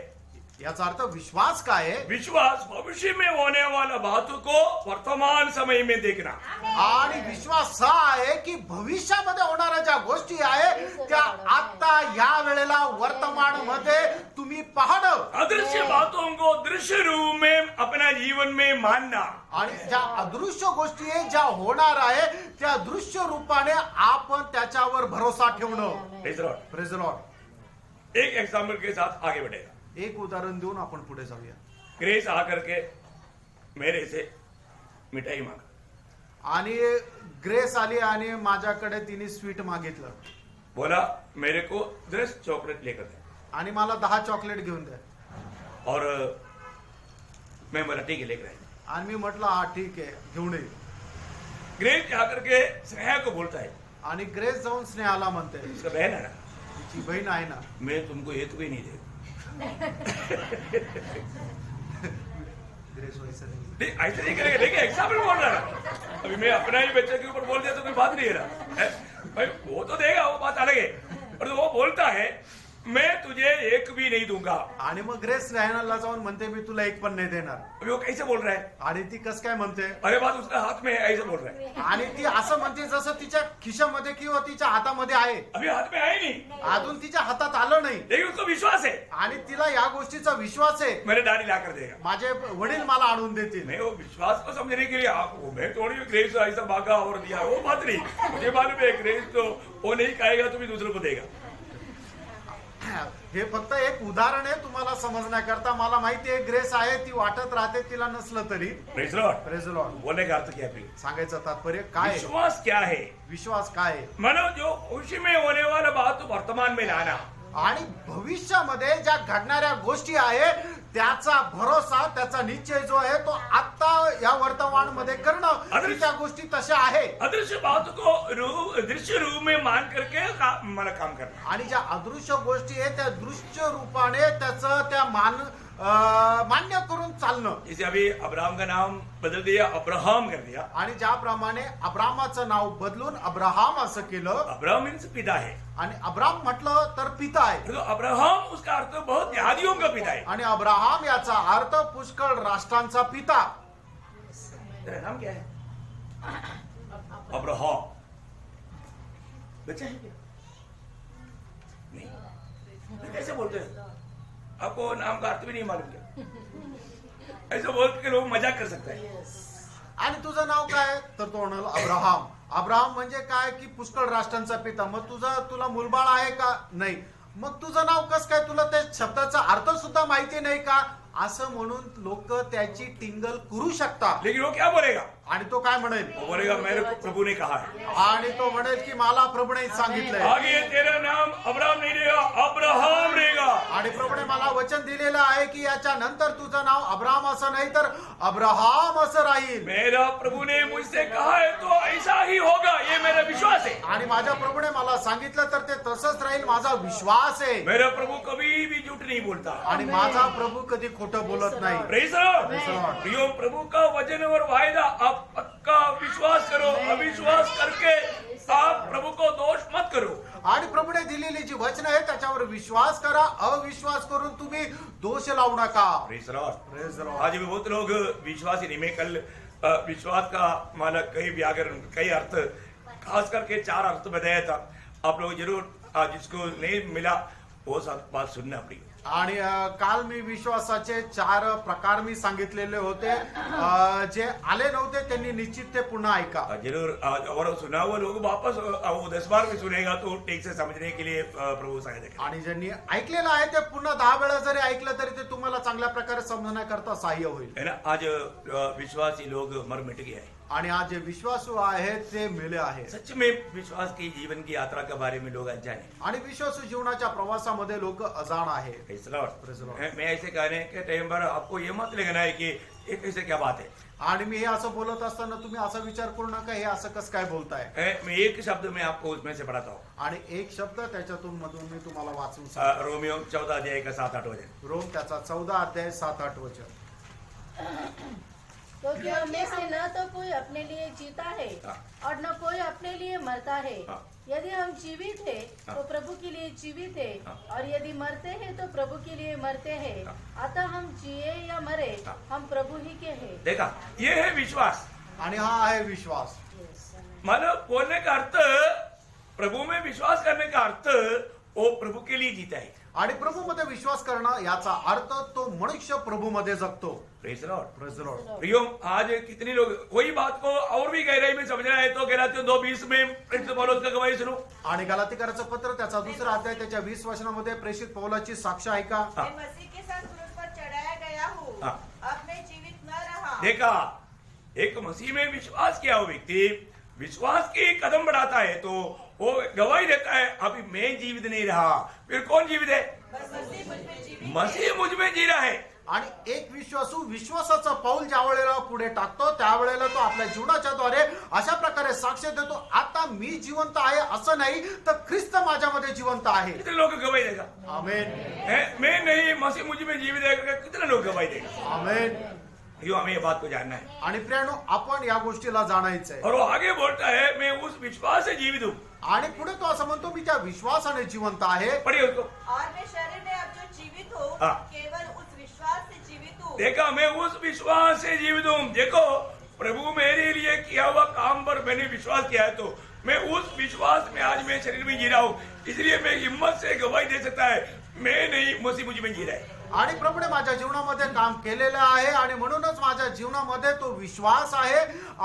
याचा अर्थ विश्वास काय आहे? विश्वास भविष्य में होने वाला बातों को वर्तमान समय में देखना। आणि विश्वास हा आहे की भविष्यामध्ये होणाऱ्या ज्या गोष्टी आहे त्या आता या वेळेला वर्तमान मध्ये तुम्ही पाहणं, अदृश्य बातों को दृश्य रूप में अपना जीवन में मानना। आणि ज्या अदृश्य गोष्टी आहे ज्या होणार आहे त्या दृश्य रूपाने आपण त्याच्यावर भरोसा ठेवणं. Praise the Lord. Praise the Lord. एक एग्जाम्पल के साथ आगे बढ़ेगा। एक उदाहरण देऊन आपण पुढे जाऊया. ग्रेस आकर के मेरे से मिठाई मांगा, आणि ग्रेस आली आणि माझ्याकडे तिने स्वीट मागितलं बोला मेरे को 10 चॉकलेट लेकर दे। आणि मला 10 चॉकलेट घेऊन द्या. और मैं बोला ठीक है लेकर आए। आणि मी म्हटलं हा ठीक आहे घेऊन ये. ग्रेस आकर के स्नेहा को बोलता है, आणि ग्रेस जाऊन स्नेहाला म्हणते, उसका बहन है ना, तिची बहीण आहे ना, मैं तुमको एक भी नहीं दे। ग्रेस वैसे नहीं. नहीं, ऐसे नहीं करेगा। देखिए एग्जाम्पल बोल रहा है, अभी मैं अपना ही बच्चे के ऊपर बोल दिया तो कोई बात नहीं है ना, है? भाई वो तो देगा, वो बात अलग है, पर वो बोलता है मैं तुझे एक भी नहीं दूंगा। आणि मग ग्रेस स्नेहाला जाऊन म्हणते मी तुला एक पण नाही देणार. अभी वो कैसे बोल रहा है? आणि ती कस काय म्हणते? अरे बात उसका हाथ में है, ऐसे बोल रहा है। आणि ती असं म्हणते जसं तिच्या खिशामध्ये किंवा तिच्या हातामध्ये आहे, अभी हाथ में है ही नहीं, अजून तिच्या हातात आलं नाही. लेकिन उसको विश्वास है आणि तिला या गोष्टीचा विश्वास आहे, मेरे डैडी ला कर देगा। माझे वडील मला आणून देतील. मैं वो विश्वास को समझने के लिए आपको मैं थोड़ी ग्रेस ऐसा भागा और दिया, वो बात नहीं। मुझे मालूम है ग्रेस तो वो नहीं खाएगा तो भी दूसरे को देगा। हे फक्त एक उदाहरण आहे तुम्हाला समजण्याकरता. मला माहिती आहे ग्रेस आहे, ती वाटत राहते तिला नसलं तरी. Praise Lord. Praise the Lord. बोलने का अर्थ क्या है? सांगायचं तात्पर्य काय आहे? विश्वास क्या है? विश्वास काय आहे? मानो जो भविष्य में होने वाला बात तो वर्तमान में लाना। आणि भविष्यामध्ये ज्या घडणाऱ्या गोष्टी आहे त्याचा भरोसा, त्याचा निश्चय जो आहे तो आता या वर्तमान मध्ये करणं, की त्या गोष्टी तशा आहे. अदृश्य बात को दृश्य रूप में मान करके मला काम करना। आणि ज्या अदृश्य गोष्टी आहे त्या दृश्य रूपाने त्याचं त्या मान्य करून चालणं. जैसे अभी अब्राहम का नाम बदल दिया, अब्राहम कर दिया. आणि ज्याप्रमाणे अब्रामाचं नाव बदलून अब्राहम असं केलं अब्राहम मीन्स पिता है. आणि अब्राम म्हटलं तर पिता आहे तो अब्राहम उसका अर्थ बहुत जातियों का पिता है. आणि अब्राहम याचा अर्थ पुष्कळ राष्ट्रांचा पिता. तेरा नाम क्या है? अब्राहम. बच्चा है क्या? नहीं. कैसे बोलते हैं? आपको नाम का अर्थ भी नहीं मालूम क्या? ऐसे बोल के लोग मजाक कर सकते हैं. आणि तुझं नाव काय? तर तो म्हणाल अब्राहम. अब्राहम म्हणजे काय की पुष्कळ राष्ट्रांचा पिता. मग तुला मुलबाळ आहे का? नाही. मग तुझं नाव कसं काय? तुला त्या शब्दाचा अर्थ सुद्धा माहिती नाही का? असं म्हणून लोक त्याची टिंगल करू शकतात. लेकिन वो क्या बोलेगा? आणि तो काय म्हणेल? वो बोलेगा मेरे को प्रभु ने कहा है. आणि तो म्हणेल की मला प्रभूने सांगितलंय. आगे तेरा नाम अब्राहम नहीं रहेगा, अब्राहम रहेगा. आणि प्रभूने मला वचन दिलेलं आहे की याच्या नंतर तुझं नाव अब्राहम असं नाही तर अब्राहम असं राहील. मेरा प्रभु ने मुझसे कहा है तो ऐसा ही होगा, ये मेरा विश्वास है. आणि माझ्या प्रभूने मला सांगितलं तर ते तसंच राहील, माझा विश्वास आहे. मेरा प्रभु कभी भी झूठ नहीं बोलता. आणि माझा प्रभू कधी खोटं बोलत नाही. Praise the Lord. Praise the Lord. प्रियो, प्रभु का वचन और वायदा आप पक्का विश्वास करो. अविश्वास करके आप प्रभु को दोष मत करो. आणि प्रभूने दिलेली जी वचन आहे त्याच्यावर विश्वास करा. अविश्वास करून तुम्ही दोष लावू नका. Praise the Lord. Praise the Lord. आज भी बहुत लोग विश्वास ही नहीं. मैं कल विश्वास का माना कई व्याकरण कई अर्थ खास करके 4 अर्थ बताया था. आप लोग जरूर जिसको नहीं मिला वो सब बात सुनना पड़ी. आणि काल मी विश्वासाचे 4 प्रकार मी सांगितलेले होते. जे आले नव्हते त्यांनी निश्चित ते पुन्हा ऐका. जरूर और सुना हुआ लोग वापस वो 10 बार भी सुनेगा तो ठीक से समझने के लिए प्रभु सहायता करेगा. आणि ज्यांनी ऐकलेलं आहे ते पुन्हा 10 वेळा जरी ऐकलं तरी ते तुम्हाला चांगल्या प्रकारे समजण्याकरता सहाय्य होईल. है ना. आज विश्वासी लोग मर मिट गए हैं. आणि आज जे विश्वासू आहेत ते मेले आहेत. सच में विश्वास की जीवन की यात्रा के बारे में लोग अनजान है. आणि विश्वासू जीवनाच्या प्रवासामध्ये लोक अजाण आहेत. Praise the Lord. Praise the Lord. मैं ऐसे कहने के टाइम पर आपको ये मत लेना है कि ये कैसे क्या बात है. आणि मी हे असं बोलत असताना तुम्ही असा विचार करू नका हे असं कसं काय बोलताय. मैं एक शब्द में आपको उसमें से पढ़ाता हूँ. आणि एक शब्द त्याच्यातून मधून मी तुम्हाला वाचून सांगतो. रोमियो 14 अध्याय का 7-8 वचन. रोम त्याचा 14 अध्याय 7-8 वचन. क्योंकि हमें से न तो कोई अपने लिए जीता है और न कोई अपने लिए मरता है. यदि हम जीवित है तो प्रभु के लिए जीवित है और यदि मरते हैं तो प्रभु के लिए मरते हैं. अतः हम जिए या मरे हम प्रभु ही के हैं. देखा, ये है विश्वास. आणि हा आहे विश्वास. मतलब बोलने का अर्थ, प्रभु में विश्वास करने का अर्थ वो प्रभु के लिए जीता है. आणि प्रभू मध्ये विश्वास करणं याचा अर्थ तो मनुष्य प्रभू मध्ये जगतो. Praise the Lord. Praise the Lord. प्रियो, आज कितने लोग वही बात को और भी गहराई में समझना है तो गलातियों 2:20 में प्रेरित पौलुस का गवाही सुनो. आणि गलातीकराचं पत्र त्याचा 2रा अध्याय त्याच्या 20 वचनामध्ये प्रेषित पौलाची साक्ष ऐका. मैं मसीह के साथ क्रूस पर चढ़ाया गया हूँ. हाँ. अब मैं जीवित न रहा. देखा, एक मसीह में विश्वास किया हुआ व्यक्ति विश्वास की कदम बढ़ाता है तो वो गवाही देता है अभी मैं जीवित नहीं रहा. फिर कौन जीवित है? बस मसीह मुझ में जीवित. मसीह मुझ में जी रहा है. आणि एक विश्वासू विश्वासाचं पाऊल ज्या वेळेला पुढे टाकतो त्यावेळेला तो आपल्या जीवनाच्या द्वारे अशा प्रकारे साक्ष देतो, आता मी जिवंत आहे असं नाही तर ख्रिस्त माझ्यामध्ये जिवंत आहे. कितने लोग गवाही देगा? आमेन. मैं नहीं, मसीह मुझ में जीवित है. कितने लोग गवाही देगा? आमेन. क्यों हमें ये बात को जानना है. आणि प्रियानो आपण या गोष्टीला जाणायचंय. और वो आगे बोलता है मैं उस विश्वास से जीवित हूँ. आणि पुढे तो असं म्हणतो मी त्या विश्वासाने जिवंत आहे. पढ़िए उसको. और मैं शरीर में अब जो जीवित हूँ हाँ. केवल उस विश्वास से जीवित हूँ. देखा, मैं उस विश्वास से जीवित हूँ. देखो, प्रभु मेरे लिए किया हुआ काम पर मैंने विश्वास किया है तो मैं उस विश्वास में आज मैं शरीर में जी रहा हूँ. इसलिए मैं हिम्मत से गवाही दे सकता है मैं नहीं, मसीह मुझ में जी रहा है. आणि प्रभूने माझ्या जीवनामध्ये काम केलेलं आहे आणि म्हणूनच माझ्या जीवनामध्ये तो विश्वास आहे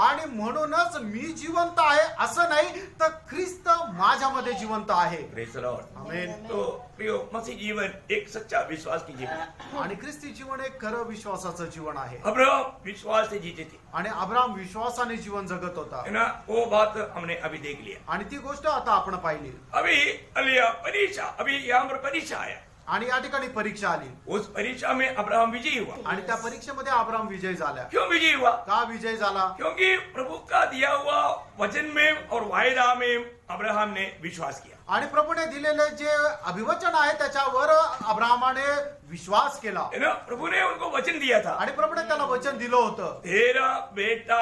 आणि म्हणूनच मी जिवंत आहे असं नाही तर ख्रिस्त माझ्यामध्ये जिवंत आहे. Praise the Lord. आमेन. तो प्रियो, मसीह जीवन एक सच्चा विश्वास की जीवन. आणि ख्रिस्ती जीवन एक खरं विश्वासाचं जीवन आहे. अब्राहम विश्वास से जीते थे. आणि अब्राहम विश्वासाने जीवन जगत होता. है ना. वो बात हमने अभी देख लिया. आणि ती गोष्ट आता आपण पाहिली. अभी अलिया परीक्षा, अभी यहाँ पर परीक्षा आया. आणि या ठिकाणी परीक्षा आली उस परीक्षा में अब्राहम विजयी हुआ। आणि त्या परीक्षेमध्ये अब्राम विजय झाला. क्यों विजयी हुआ? का विजय झाला? क्योंकि प्रभु का दिया हुआ वचन में और वायदा में अब्राहम ने विश्वास किया। आणि प्रभूने दिलेले जे अभिवचन आहे त्याच्यावर अब्राहमाने विश्वास केला है ना, प्रभु ने उनको वचन दिया था, आणि प्रभूने त्याला वचन दिलं होतं. तेरा बेटा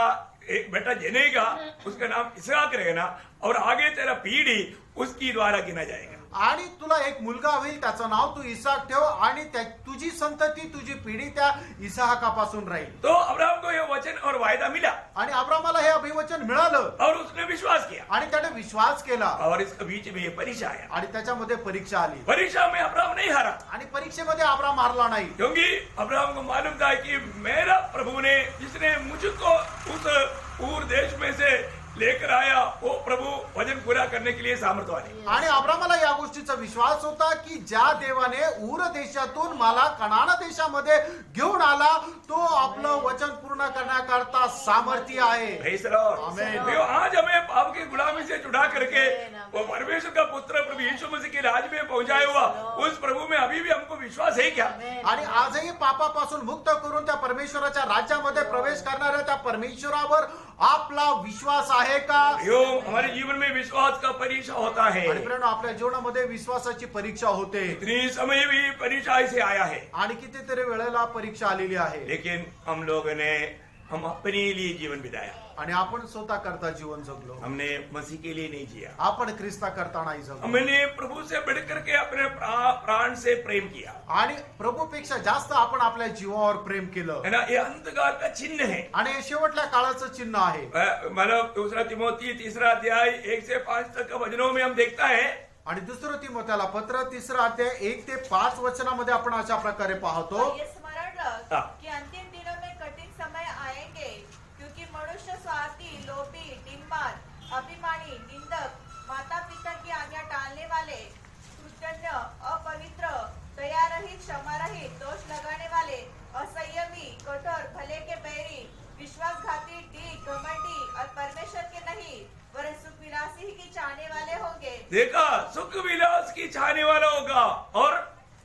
एक बेटा जनेगा, उसका नाम इसहाक रहना, और आगे तेरा पीढ़ी उसकी द्वारा गिना जाएगा। आणि तुला एक मुलगा होईल, त्याचं नाव तू इसाक ठेव आणि तुझी संतती तुझी पिढी त्या इसाहाकापासून राहील. तो अब्राहम को यह वचन और वायदा मिला आणि अब्रामाला हे अभिवचन मिळालं और उसने विश्वास किया, आणि त्याने विश्वास केला और इसके बीच में ये परीक्षा आया। आणि त्याच्यामध्ये परीक्षा आली परीक्षा में अब्राहम नहीं हारा, आणि परीक्षेमध्ये अब्राम हारला नाही. क्योंकि अब्राहम को मालूम था कि मेरा प्रभु ने जिसने मुझको उस ऊर देश में से लेकर आया, वो प्रभु वचन पूरा करने के लिए सामर्थ्यवान है। आणि अब्रामाला या गोष्टीचा विश्वास होता की ज्या देवाने उर देशातून मला कनान देशामध्ये घेऊन आला, तो आपलं वचन पूर्ण करण्याकरता सामर्थ्य आहे. Praise the Lord. Amen. तो आज हमें पाप की गुलामी से छुड़ा करके वो परमेश्वर का पुत्र प्रभु यीशु मसीह के राज में पहुंचाया हुआ उस प्रभु में अभी भी हमको विश्वास है क्या? आणि आजही पापापासून मुक्त करून त्या परमेश्वराच्या राज्यामध्ये प्रवेश करणाऱ्या त्या परमेश्वरावर आपला विश्वास आहे का? यो हमारे जीवन में विश्वास का परीक्षा होता है। आणि प्रियनो, आपल्या जीवनामध्ये विश्वासाची परीक्षा होते इतनी समय भी परीक्षा ऐसे आया है, आणि कितीतरी वेळेला परीक्षा आलेली आहे. लेकिन हम लोगों ने हम अपने लिए जीवन बिताया, आणि आपण स्वतः करता जीवन जगलो, हमने मसीह के लिए नहीं जिया, आपण ख्रिस्ता करता नाही जगलो. हमने प्रभु से बढ़ करके अपने प्राण से प्रेम किया, आणि प्रभूपेक्षा जास्त आपण आपल्या जीवावर प्रेम केलं. है ना। ये अंधकार का चिन्ह है। आणि हे शेवटल्या काळाचं चिन्ह आहे. मतलब दूसरा तिमोथी 3 अध्याय 1 से 5 तक का वचनों में हम देखता है, आणि दुसरं तिमोथेला पत्र 3 अध्याय 1 ते 5 वचनामध्ये आपण अशा प्रकारे पाहतो. और ये स्मरण रख हाँ। कि अंतिम दिनों में कठिन समय आएंगे, क्योंकि मनुष्य स्वार्थी, लोभी, टिम्मान, अभिमानी, निंदक, माता पिता की आज्ञा टालने वाले, कृतज्ञ, अपवित्र, दयारहित, क्षमारहित, दोष लगाने वाले, असंयमी, कठोर, भले के बैरी, विश्वासघाती, ढीठ, घमंडी और परमेश्वर के नहीं वरन सुख विलासी ही की चाहने वाले होंगे। देखा, सुख विलास की चाहने वाला होगा, और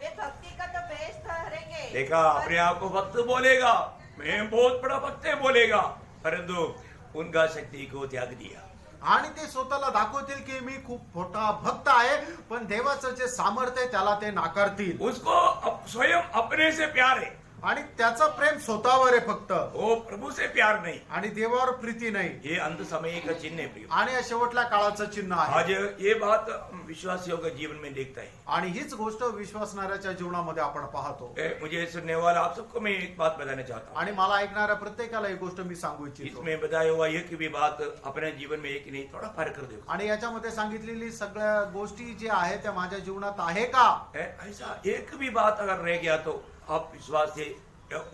वे भक्ति का तो बेश ठहरेंगे। देखा, अपने आप को भक्त बोलेगा, मैं बहुत बड़ा भक्त है बोलेगा, परंतु उनका शक्ति को त्याग दिया। आणि ते स्वतःला दाखवतील की मी खूप मोठा भक्त आहे, पण देवाचं जे सामर्थ्य आहे त्याला ते नाकारतील. उसको स्वयं अपने से प्यार है, आणि त्याचं प्रेम स्वतःवर आहे फक्त, वो प्रभु से प्यार नहीं। आणि देवावर प्रीती नाही. ये अंत समय का चिन्ह है प्रिय। आणि या शेवटल्या काळाचं चिन्ह आज आहे. ये बात विश्वासियों का जीवन में देखता है। आणि हीच गोष्ट विश्वासणाऱ्याच्या जीवनामध्ये आपण पाहतो. मुझे सुनने वाला आप सबको मैं एक बात बताना चाहता हूँ। आणि मला ऐकणाऱ्या प्रत्येकाला एक गोष्ट मी सांगू इच्छितो. इसमें बताया हुआ एक भी बात अपने जीवन में एक नहीं, थोड़ा फर्क कर देखो। आणि याच्यामध्ये सांगितलेली सगळ्या गोष्टी जे आहेत त्या माझ्या जीवनात आहे का? ऐसा एक भी बात अगर रह गया तो आप विश्वास से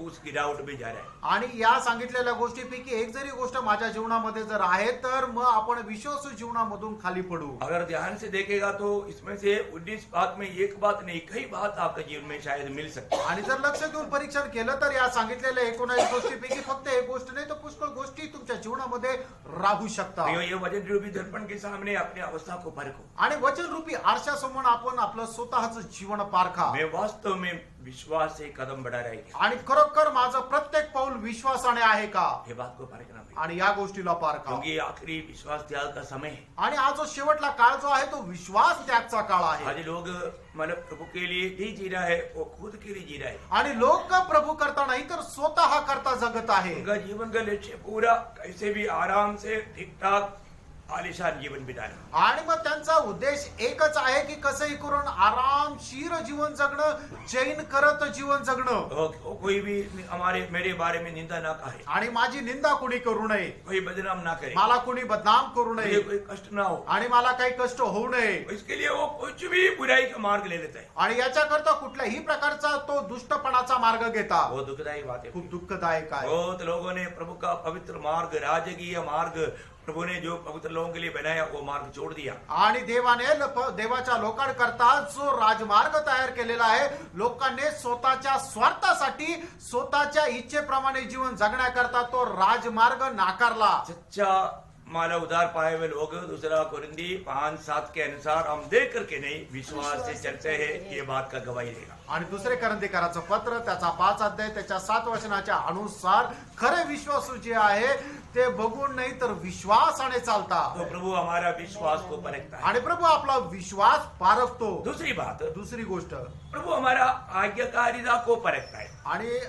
उस गिरावट में जा रहे हैं। आणि या सांगितलेल्या गोष्टीपैकी एक जरी गोष्ट माझ्या जीवनामध्ये जर आहे तर मग आपण विश्वासू जीवनामधून खाली पडू. अगर ध्यान से देखेगा तो इसमें से 19 बात में एक बात नहीं, कई बात आपके जीवन में शायद मिल सकती है। आणि जर लक्ष देऊन परीक्षण केलं तर या सांगितलेल्या 19 गोष्टीपैकी फक्त एक गोष्ट नाही तर पुष्कळ गोष्टी तुमच्या जीवनामध्ये राहू शकतात. ये वचन रूपी दर्पण के सामने अपनी अवस्था को परखो। आणि वचन रूपी आरशासमोर आपण आपलं स्वतःचं जीवन पारखा. मैं वास्तव में विश्वास से कदम बढ़ा रहे आणि खरोखर माझं प्रत्येक पाऊल विश्वासाने आहे का? ये बात को परखना पड़ेगा, आणि या गोष्टीला पारखा. क्योंकि आखिरी विश्वास त्याग का समय है। आणि आज जो शेवटला काळ जो आहे तो विश्वास त्यागचा काळ आहे. आज लोग मतलब प्रभु के लिए नहीं जी रहा है, वो खुद के लिए जी रहा है। आणि लोक प्रभु करता नाही तर स्वतः करता जगत आहे. उनका जीवन का लक्ष्य पूरा कैसे भी आराम से ठीक ठाक आलिशान जीवन बिताना। आणि मग त्यांचा उद्देश एकच आहे की कसंही करून आरामशीर जीवन जगणं, चैन करत जीवन जगणं. तो कोई भी मेरे बारे में निंदा ना करे, आणि माझी निंदा कोणी करू नये, कोई बदनाम ना करे, मला कोणी बदनाम करू मुझे नये, कोई कष्ट ना हो। आणि मला काही कष्ट होऊ नये. इसके लिए वो कुछ भी बुराई का मार्ग ले लेता है, आणि याच्याकरता कुठल्याही प्रकारचा तो दुष्टपणाचा मार्ग घेता. वो दुखदायी बात है। खूप दुःखदायक आहे. बहुत लोगों ने प्रभु का पवित्र मार्ग, राजकीय मार्ग, प्रभु ने जो पवित्र लोगों के लिए बनाया वो मार्ग छोड़ दिया। आणि देवाने देवाच्या लोकांकरता जो राजमार्ग तयार केलेला आहे, लोकांनी स्वतःच्या स्वार्थासाठी स्वतःच्या इच्छेप्रमाणे जीवन जगण्याकरता तो राजमार्ग नाकारला. सच्चा माला उधार पाए हुए लोग 2 कोरिन्थी 5:7 के अनुसार हम देख करके नहीं विश्वास से चलते हैं, ये बात का गवाही देगा। आणि 2 करंथीकराचं पत्र त्याचा 5 अध्याय त्याच्या 7 वचनाच्या अनुसार खरे विश्वासू जे आहे ते बघून नाही तर विश्वासाने चालता तो प्रभु हमारा विश्वास को परखता है। आणि प्रभू आपला विश्वास पारखतो। दूसरी बात, दुसरी गोष्ट, प्रभु हमारा आज्ञाकारिता को परखता है। आणि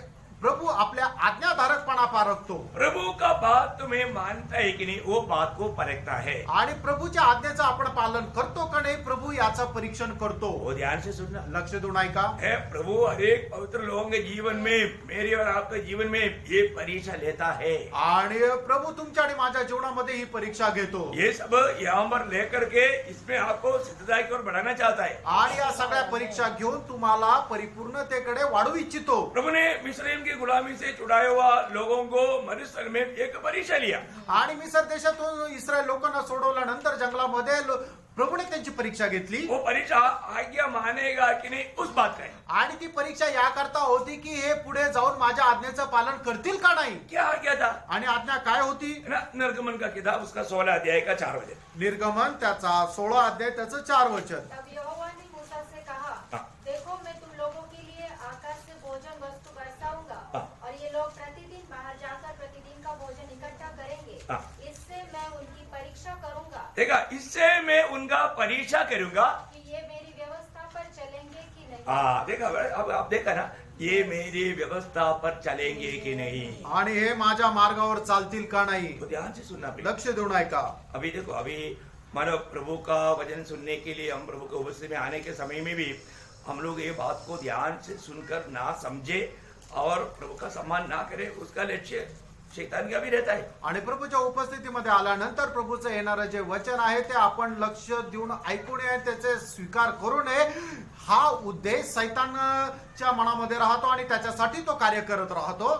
प्रभू आपल्या आज्ञाधारकपणा पारखतो। प्रभु का बात तुम्हें मानता है कि नहीं, वो बात को परखता है। आणि प्रभूच्या आज्ञेचं आपण पालन करतो का नाही, प्रभू याचं परीक्षण करतो। वो ध्यान से सुनना लक्ष देऊन ऐका। है, प्रभु हर एक पवित्र लोगों के जीवन में, मेरे और आपके जीवन में ये परीक्षा लेता है। आणि प्रभू तुमच्या आणि माझ्या जीवनामध्ये ही परीक्षा घेतो। ये सब यहाँ पर लेकर के इसमें आपको सिद्धता की ओर बढ़ाना चाहता है। आणि या सगळ्या परीक्षा घेऊन तुम्हाला परिपूर्णतेकडे वाढवू इच्छितो। प्रभु ने मिस्रैम की गुलामी से छुड़ाए हुआ लोगों को मरुस्थल में एक परीक्षा लिया। आणि मिस्र देशातून इस्रायल लोकांना सोडवल्यानंतर जंगलामध्ये प्रभूने त्यांची परीक्षा घेतली। वो परीक्षा आज्ञा मानेगा कि नहीं, उस बात का है। आणि ती परीक्षा याकरता होती की हे पुढे जाऊन माझ्या आज्ञेचं पालन करतील का नाही। क्या आज्ञा था? आणि आज्ञा काय होती? निर्गमन का किताब उसका 16 अध्याय का 4 वचन। निर्गमन त्याचा 16 अध्याय त्याचं 4 वचन। तब यहोवा ने मूसा से कहा, हाँ। देखो मैं तुम लोगों के लिए आकाश से भोजन वस्तु बरसाऊंगा, हाँ। और ये लोग प्रतिदिन बाहर जाकर प्रतिदिन का भोजन इकट्ठा करेंगे। हाँ। इससे मैं उनकी परीक्षा करूंगा देखा, इससे मैं उनका परीक्षा करूंगा कि ये मेरी व्यवस्था पर चलेंगे कि नहीं। हाँ, देखा, अब आप देखा ना, ये मेरी व्यवस्था पर चलेंगे कि नहीं। आणि हे माझ्या मार्गावर चालतील का नाही। तो ध्यान से सुनना प्लीज। लक्ष देऊन ऐका। अभी देखो, अभी मानो प्रभु का वचन सुनने के लिए हम प्रभु के उपस्थिति में आने के समय में भी हम लोग ये बात को ध्यान से सुनकर ना समझे और प्रभु का सम्मान ना करे, उसका लक्ष्य शैतान का भी रहता है। आणि प्रभूच्या उपस्थितीमध्ये आल्यानंतर प्रभूचं येणारं जे वचन आहे ते आपण लक्ष देऊन ऐकू नये, त्याचे स्वीकार करू नये, हा उद्देश सैतानच्या मनामध्ये राहतो आणि त्याच्यासाठी तो कार्य करत राहतो।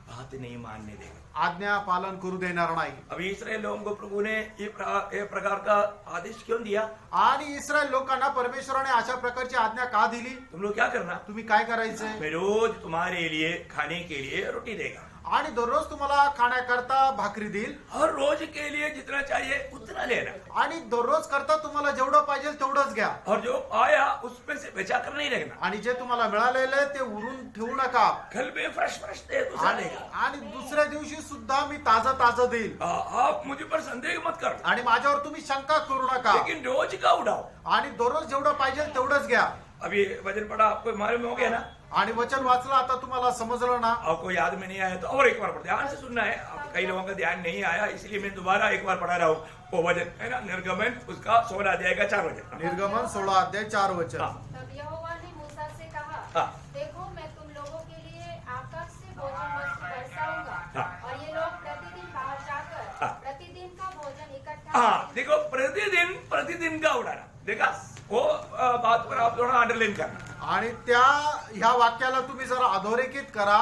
बात नहीं मानने देगा। आज्ञा पालन करू देणार नाही। अभी इसराइल लोगों को प्रभु ने ये प्रकार का आदेश क्यों दिया? आणि इस्रायल लोकांना परमेश्वराने अशा प्रकारची आज्ञा का दिली? तुम लोग क्या करना? तुम्ही काय करायचंय? मैं रोज तुम्हारे लिए खाने के लिए रोटी देगा। आणि दररोज तुम्हाला खाण्याकरता भाकरी देईल। हर रोज के लिए जितना चाहिए उतना लेना, आणि दररोज करता तुम्हाला जेवढं पाहिजे तेवढंच घ्या। और जो पाया उसमें से बचा कर नहीं रखना। आणि जे तुम्हाला मिळालेलं आहे ते उरून ठेवू नका। कल में फ्रेश दे तो चलेगा। आणि दुसऱ्या दिवशी सुद्धा मी ताजं देईल। आप मुझे पर संदेह मत कर, आणि माझ्यावर तुम्ही शंका करू नका। लेकिन रोज का उठाओ। आणि दररोज जेवढं पाहिजे तेवढंच घ्या। अभी वचन पढ़ा, आपको मालूम हो गया ना? आणि वचन वाचलं आता तुम्हाला समजलं ना? आपको याद में नहीं आया तो और एक बार पढ़, ध्यान से सुनना है। आप कई लोगों का ध्यान नहीं आया, इसलिए मैं दोबारा एक बार पढ़ा रहा हूँ। वो वचन है ना, निर्गमन उसका 16 अध्याय का 4 वचन। निर्गमन 16 अध्याय 4 वचन। हाँ। तब यहोवा ने मूसा से कहा, हाँ। देखो मैं तुम लोगों के लिए आकाश से भोजन वस्तु बरसाऊंगा, हाँ। और ये लोग प्रतिदिन बाहर जाकर हाँ। प्रतिदिन का भोजन इकट्ठा हाँ, करेंगे। देखो, प्रतिदिन का उड़ाना, देखा वो बात पर आप थोड़ा अंडरलाइन करना। आणि ह्या वाक्याला तुम्ही जरा अधोरेखित करा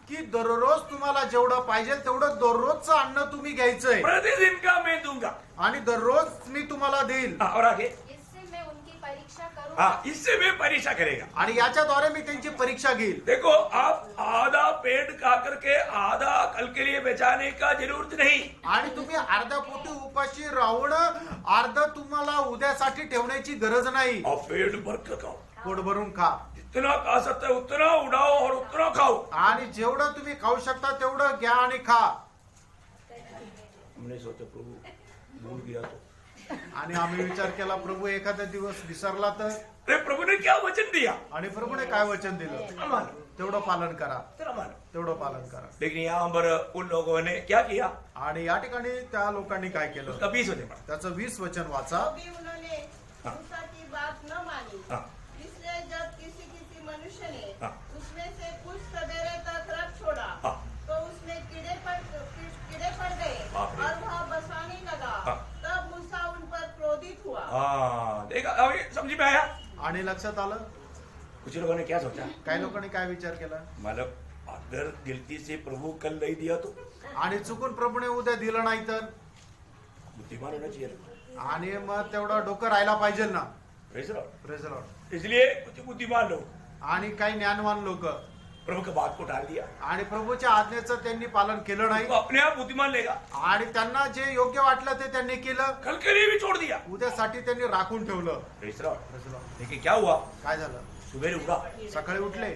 की दररोज तुम्हाला जेवढं पाहिजे तेवढं दररोजचं अन्न तुम्ही घ्यायचंय प्रतिदिन का मैं दूंगा। आणि दररोज मी तुम्हाला देईल। हाँ, और आगे? इससे मैं उनकी परीक्षा करूंगा। हाँ, इससे मैं परीक्षा करेगा। आणि याच्याद्वारे मी त्यांची परीक्षा घेईल। देखो, आप आधा पेट खा करके आधा कल के लिए बचाने का जरूरत नहीं। आणि तुम्ही अर्ध्या पोटी उपाशी राहून अर्ध तुम्हाला उद्यासाठी ठेवण्याची गरज नाही। आप पेट भर कर खाओ, पोट भरून खा जितना खा सकते हो उतना उड़ाओ और उतना खाओ। आणि जेवढं तुम्ही खाऊ शकता तेवढं घ्या आणि खा। हमने सोचा प्रभु भूल गया तो, आणि आम्ही विचार केला प्रभु एखादा दिवस विसरला तर? अरे प्रभु ने क्या वचन दिया? आणि प्रभूने काय वचन दिलं? तेरा मानो, तेवढं पालन करा, तेरा मानो। तेवढं पालन करा। लेकिन यहाँ पर उन लोगों ने क्या किया? आणि या ठिकाणी त्या लोकांनी काय केलं? उसका 20 वचन पढ़ा। त्याचं 20 वचन वाचा। तो भी उन्होंने मूसा की बात न मानी। हाँ। इसलिए जब किसी मनुष्य ने हाँ। उसमें से कुछ सवेरे तक रख छोड़ा, हाँ। तो उसमें कीड़े पड़ गए बाप रे। और वह बसाने लगा। हाँ। तब मूसा उन पर क्रोधित हुआ। हाँ, देखा, अभी समझ में आया? आणि लक्षात आलं? कुछ लोगों ने क्या सोचा? काही लोकांनी काय विचार केला? मतलब अगर गलती से प्रभु कल नहीं दिया तो आणि चुकून प्रभूने उद्या दिलं नाही तर? बुद्धिमान होना चाहिए। आणि मग तेवढं डोकं राहायला पाहिजे ना। Praise the Lord। Praise the Lord. इसलिए कुछ बुद्धिमान लोग आणि काही ज्ञानवान लोक प्रभु की बात को टाल दिया, आणि प्रभूच्या आज्ञेचं त्यांनी पालन केलं नाही वो अपने आप बुद्धिमान लेगा, आणि त्यांना जे योग्य वाटलं ते त्यांनी केलं. कल के लिए भी छोड़ दिया. उद्यासाठी त्यांनी राखून ठेवलं. Praise the Lord. देखिए क्या हुआ, काय झालं, सुबह उठा, सकाळी उठले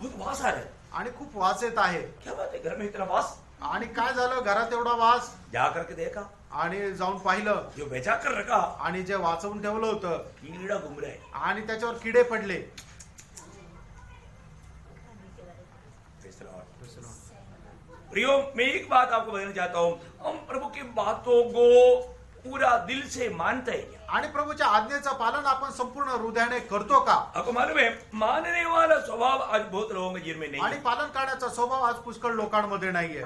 बहुत वास आ रहा है. आणि खूप वास येत आहे. क्या बात है, घर में इतना वास. आणि काय झालं, घरात एवढा वास. जा करके देखा, आणि जाऊन पाहिलं, जो बेचा कर रखा आणि जे वाचवून ठेवलं होतं कीड़ा घूम रहा है. आणि त्याच्यावर किडे पडले. Praise the Lord. प्रियो, मैं एक बात आपको बताना चाहता हूँ, हम प्रभु की बातों को पूरा दिल से मानते हैं क्या? आणि प्रभूच्या आज्ञेचं पालन आपण संपूर्ण हृदयाने करतो का? आपको मालूम है, मानने वाला स्वभाव आज बहुत लोगों के जीवन में नहीं आणि है. पालन करण्याचा स्वभाव आज पुष्कळ लोकांमध्ये नाहीये.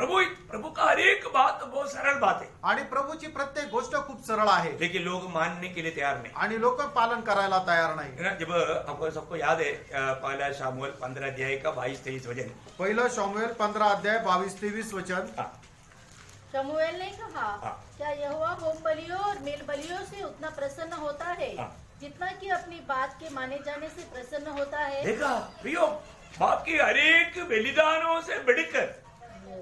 प्रभु का हर एक बात बहुत सरल बात है, आणि प्रभूची प्रत्येक गोष्ट खूप सरळ आहे, लेकिन लोग मानने के लिए तैयार नहीं. आणि लोक पालन करायला तयार नाही. है ना, जब आपको सबको याद है, पहला शामुएल 15 अध्याय का 22-23 वचन. पहिलं शमूएल 15 अध्याय 22-23 वचन. हाँ, शमूएल ने कहा, हाँ। क्या यहोवा होम बलियों और मेल बलियों से उतना प्रसन्न होता है हाँ। जितना कि अपनी बात के माने जाने से प्रसन्न होता है? देखा प्रियो, बाकी हर एक बलिदानों से बढ़कर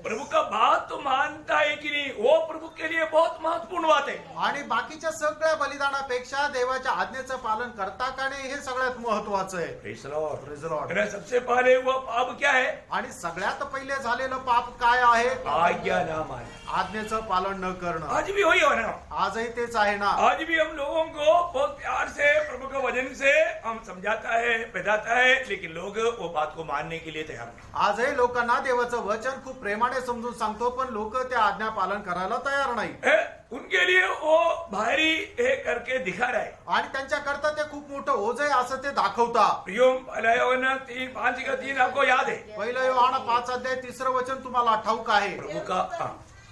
प्रभु का बात तो मानता है कि नहीं, वो प्रभु के लिए बहुत महत्वपूर्ण बात है. आणि बाकीच्या सगळ्या बलिदानापेक्षा देवाच्या आज्ञेचं पालन करता का नाही, हे सगळ्यात महत्वाचं आहे. Praise the Lord. Praise the Lord. है ना, सबसे पहले वो पाप क्या है, आणि सगळ्यात पहिले झालेलं पाप काय आहे? आज्ञा ना माने. आज्ञेचं पालन न करणं. आज भी वही हो ना, आजही तेच आहे ना. आज भी हम लोगों को बहुत प्यार से प्रभु के वचन से हम समझाता है, बताता है, लेकिन लोग वो बात को मानने के लिए तैयार नहीं. आजही लोकांना देवाचं वचन खूप प्रेमाने समजून सांगतो, पण लोक ते आज्ञा पालन करायला तयार नाही. उनके लिए वो भारी है करके दिखा रहा है. आणि त्यांच्याकरता ते खूप मोठं ओझ आहे असं ते दाखवता. प्रियो, पहला यूहन्ना 5:3 आपको याद है. पहिलं योहाना 5 अध्याय 3 वचन तुम्हाला ठाऊक आहे. प्रभु का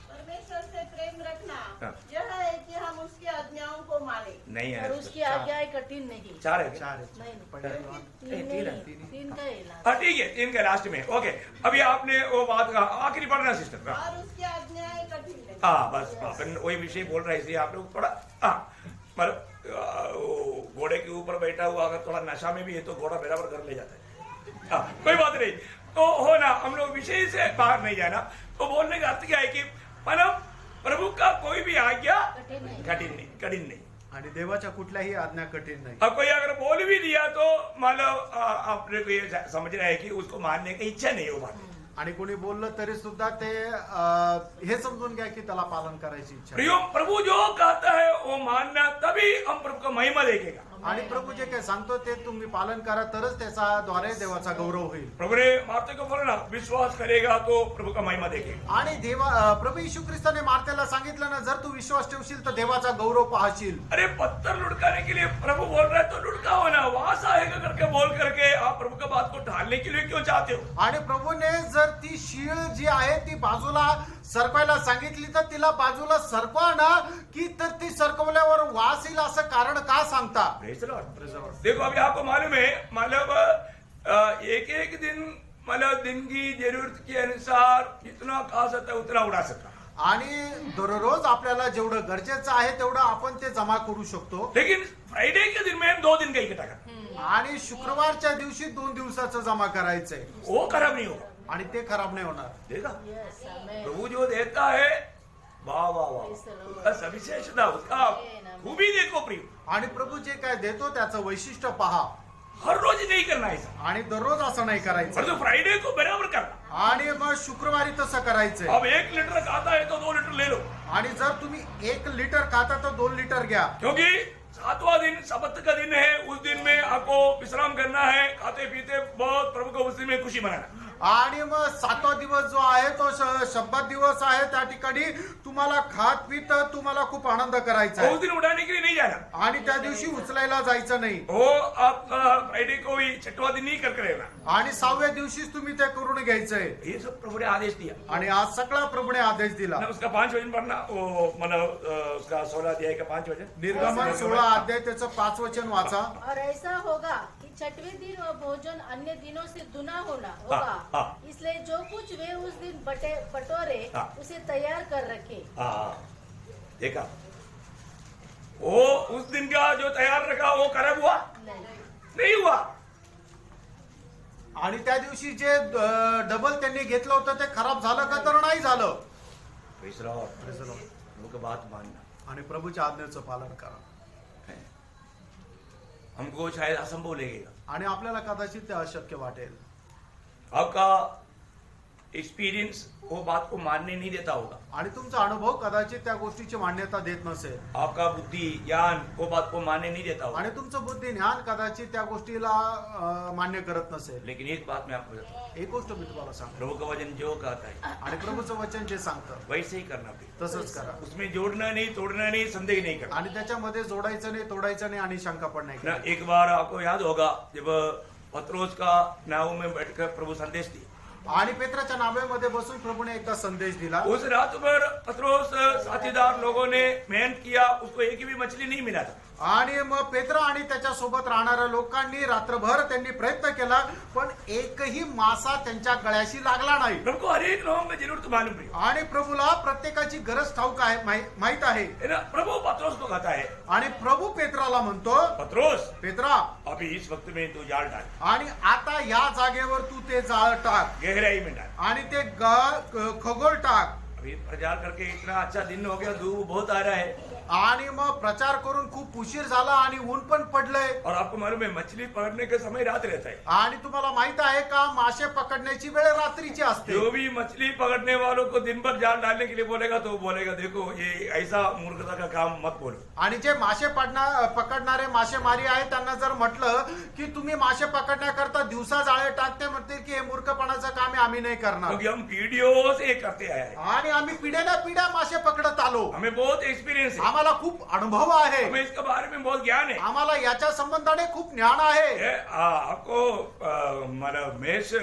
परमेश्वर से प्रेम रखना हाँ। यह है कि हम उसकी आज्ञाओं को माने. नहीं है, और उसकी आज्ञाएं कठिन नहीं. 4 है क्या? चार आहे. नहीं, पहिलं नहीं. योहाना. तीन तीन है. नहीं, तीन का ही लास्ट. हाँ ठीक है, 3 के लास्ट में. ओके, अभी आपने वो बात कहा, आखिरी पढ़ना सिस्टर. और उसकी आज्ञाएं कठिन नहीं. हाँ बस, अपन वही विषय बोल रहे हैं, इसलिए आप लोग थोड़ा मतलब वो घोड़े के ऊपर बैठा हुआ अगर थोड़ा नशा में भी है तो घोड़ा बराबर कर ले जाता है. कोई बात नहीं, तो हो ना, हम लोग विषय से बाहर नहीं जाना. तो बोलने का अर्थ क्या है कि मतलब प्रभु का कोई भी आज्ञा कठिन नहीं. कठिन नहीं. आणि देवाच्या कुठल्याही आज्ञा कठीण नाही. अब कोई अगर बोल भी दिया तो मतलब आपने को ये समझ रहा है कि उसको मानने की इच्छा नहीं हो बात. आणि कोणी बोललं तरी सुद्धा ते हे समजून घ्या की त्याला पालन करायची इच्छा आहे. प्रियो, प्रभु जो कहता है वो मानना, तभी हम प्रभु का महिमा देखेगा. आणि प्रभू जे काही सांगतो ते तुम्ही पालन करा, तरच त्याचा द्वारे देवाचा गौरव होईल. प्रभु ने मार्थे को बोला ना, विश्वास करेगा तो प्रभु का महिमा देखेगा. आणि प्रभू येशू ख्रिस्ताने मार्तेला सांगितलं ना, जर तू विश्वास ठेवशील तर देवाचा गौरव पाहशील. अरे पत्थर लुढ़काने के लिए प्रभु बोल रहा है तो लुढ़काओ ना, वास आएगा करके बोल करके आप प्रभु का बात को ढालने के लिए क्यों चाहते हो? आणि प्रभूने जर ती शीळ जी आहे ती बाजूला सरकवायला सांगितली तर तिला बाजूला सरकवा ना, की तर ती सरकवल्यावर वास येईल असं कारण का सांगता? Praise the Lord. देखो अभी आपको मालूम है, मतलब एक दिन मतलब दिन की जरूरत के अनुसार जितना खा सकता है उतना उड़ा सकता. आणि दररोज आपल्याला जेवढं गरजेचं आहे तेवढं आपण ते जमा करू शकतो. लेकिन फ्राइडे के दिन में हम 2 दिन का इकट्ठा करते, आणि शुक्रवारच्या दिवशी 2 दिवसाचं जमा करायचंय, वो खराब नहीं होगा. आणि ते खराब नाही होणार. देखा, Yes, amen. प्रभु जो देता है, वाह वाह Praise the Lord. वाह, सविशेषता उसका खूबी देखो प्रिय. आणि प्रभू जे काय देतो त्याचं वैशिष्ट्य पहा. हर रोज नहीं करना है, आणि दररोज असं नाही करायचं. परंतु फ्राइडे को बराबर करना. आणि मग शुक्रवारी तसं करायचंय. अब 1 लीटर खाता है तो 2 लीटर ले लो, आणि जर तुम्ही 1 लिटर खाता तर 2 लिटर घ्या. क्योंकि 7वां दिन सबत का दिन है. उस दिन में आपको विश्राम करना है, खाते पीते बहुत प्रभु को उस दिन में खुशी मनाना. आणि मग 7वा दिवस जो आहे तो शब्बात दिवस आहे. त्या ठिकाणी तुम्हाला खात पीत तुम्हाला खूप आनंद करायचा उस आहे. दिन उठाने के लिए नहीं जाना. आणि त्या दिवशी उचलायला जायचं नाही. वो आप फ्राइडे को ही 6वां दिन नहीं करके रहना. आणि 6व्या दिवशीच तुम्ही ते करून घ्यायचंय. ये सब प्रभु ने आदेश दिया. आणि आज सगळा प्रभूने आदेश दिला. ना उसका 5 वचन पढ़ना, वो मतलब उसका 16 अध्याय का 5 वचन. निर्गमन 16 अध्याय त्याचं 5 वचन वाचा. और ऐसा होगा कि 6वें दिन वह भोजन अन्य दिनों से दुना होगा. हाँ. इसलिए जो कुछ वे उस दिन बटोरे हाँ. उसे तैयार कर रखे. हाँ, देखा, वो उस दिन का जो तैयार रखा वो खराब हुआ नहीं. नहीं हुआ. आणि त्या दिवशी जे डबल त्यांनी घेतलं होतं ते खराब झालं का तर नाही झालं. Praise the Lord. प्रभु का बात मानना आणि प्रभूच्या आज्ञेचं पालन करा. है. हमको शायद असंभव लगेगा. आणि आपल्याला कदाचित ते अशक्य वाटेल. आपका एक्सपीरियंस वो बात को मानने नहीं देता होगा. आणि तुमचा अनुभव कदाचित त्या गोष्टीची मान्यता देत नसेल. आपका बुद्धि ज्ञान वो बात को मानने नहीं देता होगा. आणि तुमचं बुद्धी ज्ञान कदाचित त्या गोष्टीला मान्य करत नसेल. लेकिन एक बात मैं आपको बताता हूं, एक गोष्ट मी तुम्हाला सांगतो. प्रभु का वचन जो कहता है आणि प्रभूचं वचन जे सांगतं वैसे ही करना भी. तसंच करा. उसमें जोड़ना नहीं, तोड़ना नहीं, संदेह नहीं करना. आणि त्याच्यामध्ये जोडायचं नाही, तोडायचं नाही आणि शंका पण नाही ना करायची. एक बार आपको याद होगा जब पत्रोस का नाव में बैठकर प्रभु संदेश दिया. आणि पेत्राच्या नावेमध्ये बसून प्रभूने एकदा संदेश दिला. उस रात भर पत्रोस साथीदार लोगों ने मेहनत किया, उसको एक भी मछली नहीं मिला था. आणि मग पेत्र आणि त्याच्या सोबत राहणाऱ्या लोकांनी रात्रभर त्यांनी प्रयत्न केला पण एकही मासा त्यांच्या गळ्याशी लागला नाही. प्रभु को हर एक लोगों में जरूरत मालूम है. आणि प्रभूला प्रत्येकाची गरज ठाऊक आहे, माहित आहे. है ना. प्रभु पत्रोस को कहता है, आणि प्रभू पेत्राला म्हणतो, पत्रोस पेत्रा अभी इस वक्त में तू जाल डाल, आणि आता या जागेवर तू ते जाळ टाक गहराई में डाल. आणि ते खगोल टाक. अभी प्रचार करके इतना अच्छा दिन हो गया, धूप बहुत आ रहा है आणि मग प्रचार करून खूप उशीर झाला आणि ऊन पण पडलंय. और आपको मालूम है मछली पकड़ने का समय रात रहता है. आणि तुम्हाला माहित आहे का मासे पकडण्याची वेळ रात्रीची असते. जो भी मछली पकड़ने वालों को दिन भर जाल डालने के लिए बोलेगा तो वो बोलेगा देखो ये ऐसा मूर्खता का काम मत बोलो. आणि जे मासे पकडणारे मासेमारी आहे त्यांना जर म्हटलं की तुम्ही मासे पकडण्याकरता दिवसा जाळे टाकते म्हणतील की हे मूर्खपणाचं काम आहे, आम्ही नाही करणार. क्योंकि हम पीढ़ियों से ये करते आए हैं. आणि आम्ही पिढ्याला पिढ्या मासे पकडत आलो. हमें बहुत एक्सपीरियंस है, आम्हाला खूप अनुभव आहे. हमें इसके बारे में बहुत ज्ञान है. आम्हाला याच्या संबंधाने खूप ज्ञान आहे. आपको मतलब मेज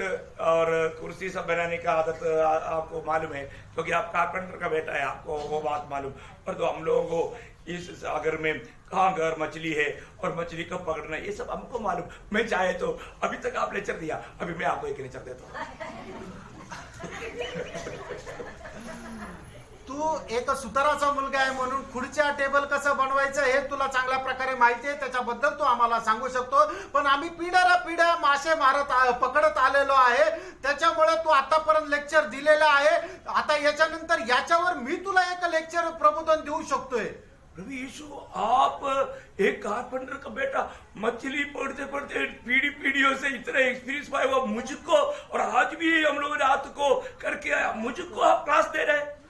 और कुर्सी सब बनाने का आदत आपको मालूम है क्योंकि आप कारपेंटर का बेटा है, आपको वो बात मालूम. पर तो हम लोगों को इस सागर में कहाँ घर मछली है और मछली कब पकड़ना है ये सब हमको मालूम. मैं चाहे तो अभी तक आप लेक्चर दिया, अभी मैं आपको एक लेक्चर देता हूँ. तू एक सुताराचा मुलगा आहे म्हणून खुर्च्या टेबल कसं बनवायचं हे तुला चांगल्या प्रकारे माहिती आहे, त्याच्याबद्दल तू आम्हाला सांगू शकतो. पण आम्ही पिढ्या मासे पकडत आलेलो आहे, त्याच्यामुळे तू आतापर्यंत लेक्चर दिलेलं आहे. आता याच्यानंतर याच्यावर मी तुला एक लेक्चर प्रबोधन देऊ शकतोय. प्रभु यीशु, आप एक कारपेंटर का बेटा, मछली पकड़ते पकड़ते पीढ़ियों से इतना एक्सपीरियंस पाए हुआ मुझको, और आज भी हम लोग रात को करके आया, मुझको आप क्लास दे रहे.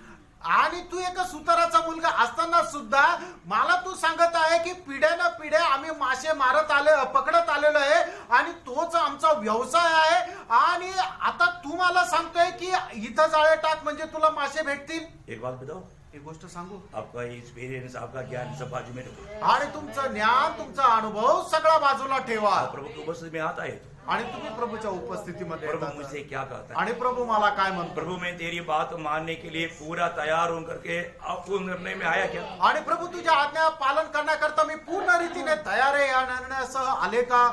आणि तू एक सुताराचा मुलगा असताना सुद्धा मला तू सांगत आहे की पिढ्या आम्ही मासे पकडत आलेलो आहे आणि तोच आमचा व्यवसाय आहे. आणि आता तू मला सांगतोय की इथं जाळे टाक म्हणजे तुला मासे भेटतील. एक बात बताओ, एक गोष्ट सांगू, आपका एक्सपीरियंस, आपका ज्ञान सब बाजू में रखो. आणि तुमचं ज्ञान, तुमचा अनुभव सगळा बाजूला ठेवा. आप प्रभु की उपस्थिति में आता है. आणि तुम्ही प्रभूच्या उपस्थितीमध्ये प्रभु येतात. मुझसे क्या कहता है. आणि प्रभू मला काय म्हणतो. प्रभु मैं तेरी बात मानने के लिए पूरा तैयार हूं करके आपको निर्णय में आया क्या. आणि प्रभू तुझ्या आज्ञा पालन करण्याकरता मी पूर्ण रीतीने तयार आहे या निर्णयासह आले का.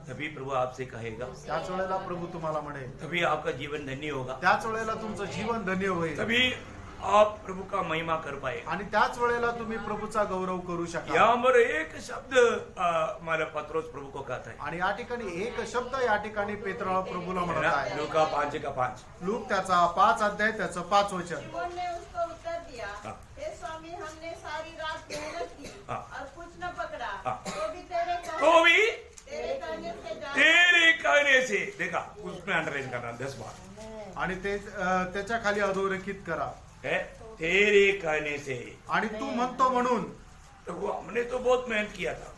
तभी प्रभु आपसे कहेगा, त्याच वेळेला प्रभू तुम्हाला म्हणेल, तभी आपका जीवन धन्य होगा. त्याच वेळेला तुमचं जीवन धन्य होईल. तभी आप प्रभु का महिमा कर पाए. आणि त्याच वेळेला तुम्ही प्रभूचा गौरव करू शकाल. यहाँ पर एक शब्द हमारा पत्रोस प्रभु को कहता है. आणि या ठिकाणी एक शब्द या ठिकाणी पेत्र प्रभूला है म्हणत ना? आहे. लूका 5:5. लूक त्याचा 5 अध्याय त्याचं 5 वचन. शिमोन ने उसको उत्तर दिया, हाँ. हे स्वामी, हमने सारी रात मेहनत की हाँ. और कुछ न पकड़ा, हाँ. तो भी तेरे तो भी कहने से जान तेरे कहने से, देखा उसमें अंडरलाइन करना 10 बार आणि ते त्याच्या खाली अधोरेखित करा. है, तेरे कहने से. आणि तू म्हणतो म्हणून. तो वो हमने तो बहुत मेहनत किया था,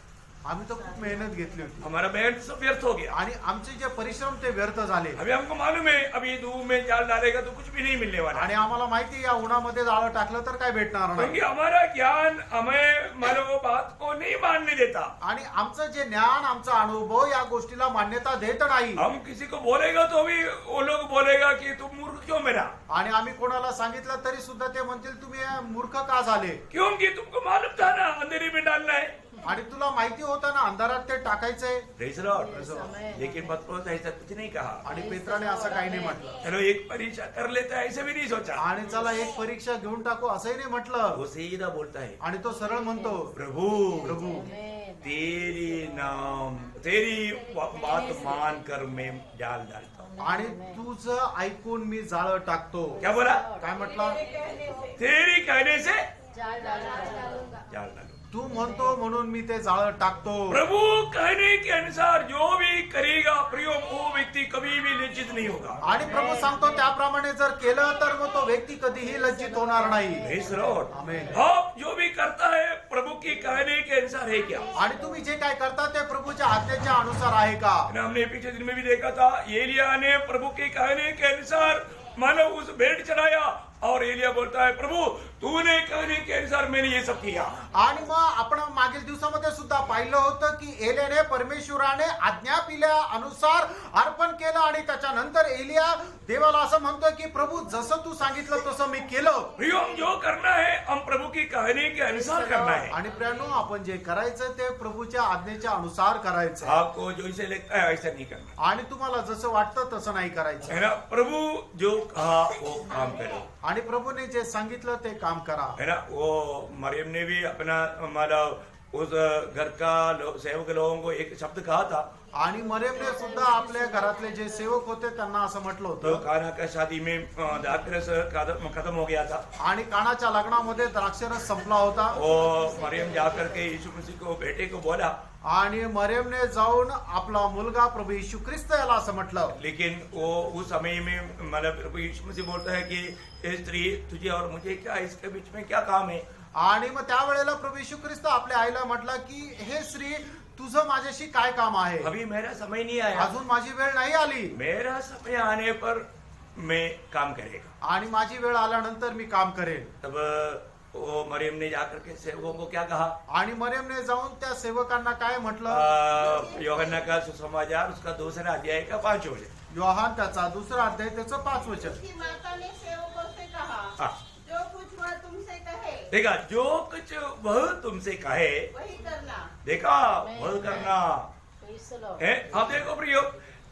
आम्ही तर खूप मेहनत घेतली होती हमारा मेहनत सब व्यर्थ हो गया. आणि आमचे जे परिश्रम ते व्यर्थ झाले. अभी हमको मालूम है अभी धूप में जाल डालेगा तो कुछ भी नहीं मिलने वाला. आणि आम्हाला माहिती या उन्हामध्ये जाळं टाकलं तर काय भेटणार क्योंकि नाही. हमारा ज्ञान हमें मानो बात को नहीं मानने देता. आणि आमचं जे ज्ञान, आमचा अनुभव या गोष्टीला मान्यता देत नाही. हम किसी को बोलेगा तो भी वो लोग बोलेगा कि तुम मूर्ख क्यों मेरा. आणि आम्ही कोणाला सांगितलं तरी सुद्धा ते म्हणतील तुम्ही मूर्ख का झाले. क्योंकि तुमको मालूम था ना अंधेरे में डालना है. आणि तुला माहिती होतं ना अंधारात ते टाकायचंय. Praise the Lord. लेकिन पत्रोस ऐसा कुछ नहीं कहा. आणि पेत्राने असं काही नाही म्हटलं. चलो एक परीक्षा कर लेता है ऐसे भी नहीं सोचा. आणि चला एक परीक्षा घेऊन टाकू असंही नाही म्हटलं. वो सीधा बोलता है, आणि तो सरळ म्हणतो, प्रभु प्रभू तेरी बात मानकर मैं जाल डालता हूँ. आणि तुझं ऐकून मी जाळं टाकतो. क्या बोला? काय म्हटलं? तेरी कहने से जाल डालूंगा. जाल डालो. तू म्हणतो म्हणून मी ते जाळं टाकतो. प्रभु कहने के अनुसार जो भी करेगा प्रियो वो व्यक्ति कभी भी लज्जित नहीं होगा. आणि प्रभू सांगतो त्याप्रमाणे जर केलं तर मग तो व्यक्ती कधीही लज्जित होणार नाही. Praise the Lord. आमेन. आप जो भी करता है प्रभु की कहने के अनुसार है क्या? आणि तुम्ही जे काय करता ते प्रभूच्या आज्ञेच्या अनुसार आहे का? हमने पिछले दिन में भी देखा था, एलिया ने प्रभु के कहने के अनुसार मानो उस भेंट चढ़ाया और एलिया बोलता है प्रभु तूने कहने के अनुसार मैंने ये सब किया. आणि मग आपण मागील दिवसामध्ये सुद्धा पाहिलं होतं की एलियाने परमेश्वराने आज्ञा पिल्या अनुसार अर्पण केलं आणि त्याच्यानंतर एलिया देवाला असं म्हणतोय की प्रभू जसं तू सांगितलं तसं मी केलं. प्रियो हम जो करना है हम प्रभु की कहने के अनुसार करना है. आणि प्रियानो आपण जे करायचं ते प्रभूच्या आज्ञेच्या अनुसार करायचं आपको जो इसे लगता है ऐसा नहीं करना आणि तुम्हाला जसं वाटतं तसं नाही करायचं. है ना. प्रभु जो कहा वो काम करो आणि प्रभूने जे सांगितलं ते काम करा. है ना. वो मरियम ने भी अपना मतलब उस घर का सेवक लोगों को एक शब्द कहा था. आणि मरियमने सुद्धा आपल्या घरातले जे सेवक होते त्यांना असं म्हटलं तो होतं. काना का शादी में द्राक्षरस खत्म हो गया था. आणि कानाच्या लग्नामध्ये द्राक्षरस संपला होता. और मरियम जाकर के यीशु मसीह को बेटे को बोला, आणि मरियमने जाऊन आपला मुलगा प्रभू येशू ख्रिस्त याला असं म्हटलं. लेकिन वो उस समय में मतलब प्रभु यीशु मसीह बोलता है कि हे स्त्री तुझे और मुझे क्या इसके बीच में क्या काम है. आणि मग त्यावेळेला प्रभू येशू ख्रिस्त आपल्या आईला म्हटला की हे स्त्री तुझं माझ्याशी काय काम आहे? अभी मेरा समय नहीं आया, अजून माझी वेळ नाही आली. मेरा समय आने पर मैं काम करेगा. आणि माझी वेळ आल्यानंतर मी काम करेन. तब वो मरियम ने जाकर के सेवकों को क्या कहा? आणि मरियमने जाऊन त्या सेवकांना काय म्हटलं? यूहन्ना का सुसमाचार उसका 2 अध्याय का 5 वचन. योहान त्याचा 2 अध्याय त्याचं 5 वचन. उसकी माता ने सेवकों से कहा हाँ. जो कुछ वह तुमसे कहे देखा, जो कुछ वह तुमसे कहे वही करना. देखा वह करना Praise the Lord. है. आप देखो प्रियो,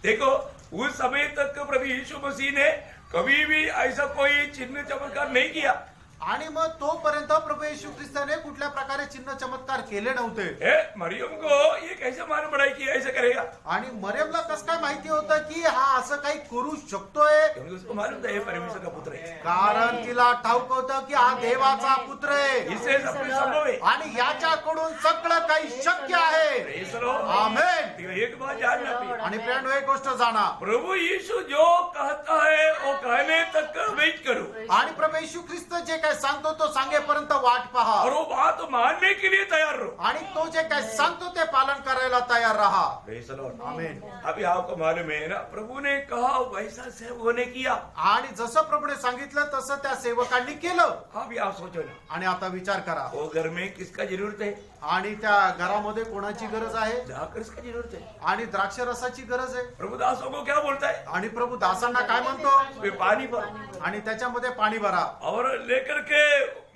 देखो उस समय तक प्रभु यीशु मसीह ने कभी भी ऐसा कोई चिन्ह चमत्कार नहीं किया. आणि मग तोपर्यंत प्रभू येशू ख्रिस्ताने कुठल्या प्रकारे चिन्ह चमत्कार केले नव्हते. है. मरियम को ये कैसे मान पड़ा कि ऐसे करेगा? आणि मरियमला कसं काय माहिती होतं की हा असं काही करू शकतोय? क्योंकि उसको मालूम था ये परमेश्वर का पुत्र है. कारण तिला ठाऊक होतं की हा देवाचा पुत्र आहे इससे सब कुछ संभव है. आणि याच्याकडून सगळं काही शक्य आहे. Praise the Lord. आमेन. एक बात जानना प्रिय, आणि प्रियानो एक गोष्ट जाणा, प्रभु यीशु जो कहता है वो कहने तक वेट करो आणि प्रभू येशू ख्रिस्त जे काय सांगतो तो सांगेपर्यंत वाट पहा. और वो बात मानने के लिए तैयार रहो. आणि तो जे काय सांगतो ते पालन करायला तैयार राहा. Praise the Lord. आमेन. अभी आपको मालूम है ना, प्रभु ने कहा वैसा सेवकों ने किया. आणि जसं प्रभूने सांगितलं तसं त्या सेवकांनी केलं. अभी आप सोचो ना, आणि आता विचार करा, वो घर में किसका जरूरत है? आणि त्या घरामध्ये कोणाची गरज आहे? जाकर की जरूरत है. आणि द्राक्ष रसाची गरज आहे. प्रभु दासों को क्या बोलता है? आणि प्रभू दासांना काय म्हणतो? उसमें पानी भर आणि त्याच्यामध्ये पाणी भरा और लेकर के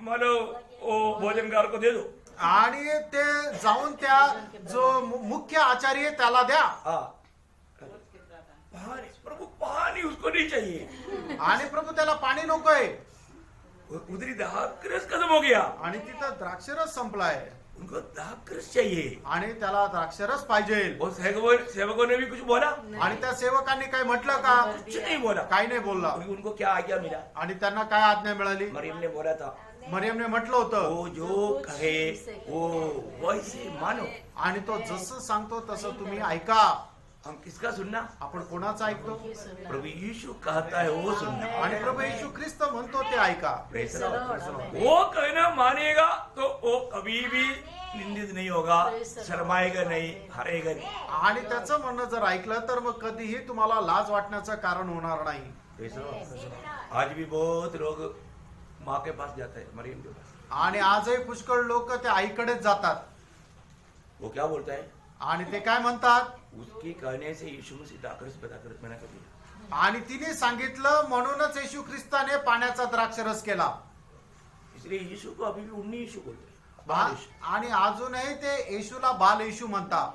मानो वो भोजनकार को दे दो. आणि ते जाऊन त्या जो मुख्य आचार्य आहे त्याला द्या. हाँ. पानी, प्रभु पानी उसको नहीं चाहिए. आणि प्रभू त्याला पाणी नकोय. उधरी दाखरस खत्म हो गया. आणि तिथं द्राक्षरस संपलाय उनको दाखरस चाहिए. आणि त्याला द्राक्षरस पाहिजे. वो सेवकों ने भी कुछ बोला? आणि त्या सेवकांनी काय म्हटलं का? कुछ नहीं बोला. काही नाही बोलला. क्योंकि उनको क्या आज्ञा मिला? आणि त्यांना काय आज्ञा मिळाली? मरियम ने बोला था मरियमने म्हटलं होतं वो जो कहे वो वैसे मानो. आणि तो जसं सांगतो तसं तुम्ही ऐका. हम किसका सुनना? आपण कोणाचं ऐकतो? प्रभु यीशु कहता है वो सुनना. आणि प्रभू येशू ख्रिस्त म्हणतो ते ऐका. Praise the Lord. वो कहना मानेगा तो वो कभी भी निंदित नहीं होगा, शर्माएगा नहीं, हारेगा नहीं. आणि त्याचं म्हणणं जर ऐकलं तर मग कधीही तुम्हाला लाज वाटण्याचं कारण होणार नाही. Praise the Lord. आज भी बहुत लोग माँ के पास जाते हैं, मरियम के पास. आणि आजही पुष्कळ लोक त्या आईकडेच जातात. वो क्या बोलता है? आणि ते काय म्हणतात? उसके कहने से यीशु मसीह दाखरस दाखरस मना कर दिया. आणि तिने सांगितलं म्हणूनच येशू ख्रिस्ताने पाण्याचा द्राक्षरस केला. इसलिए यीशु को अभी भी उन्नी यीशु बोलते हैं. बा- आणि अजूनही ते येशूला बाल येशू म्हणतात.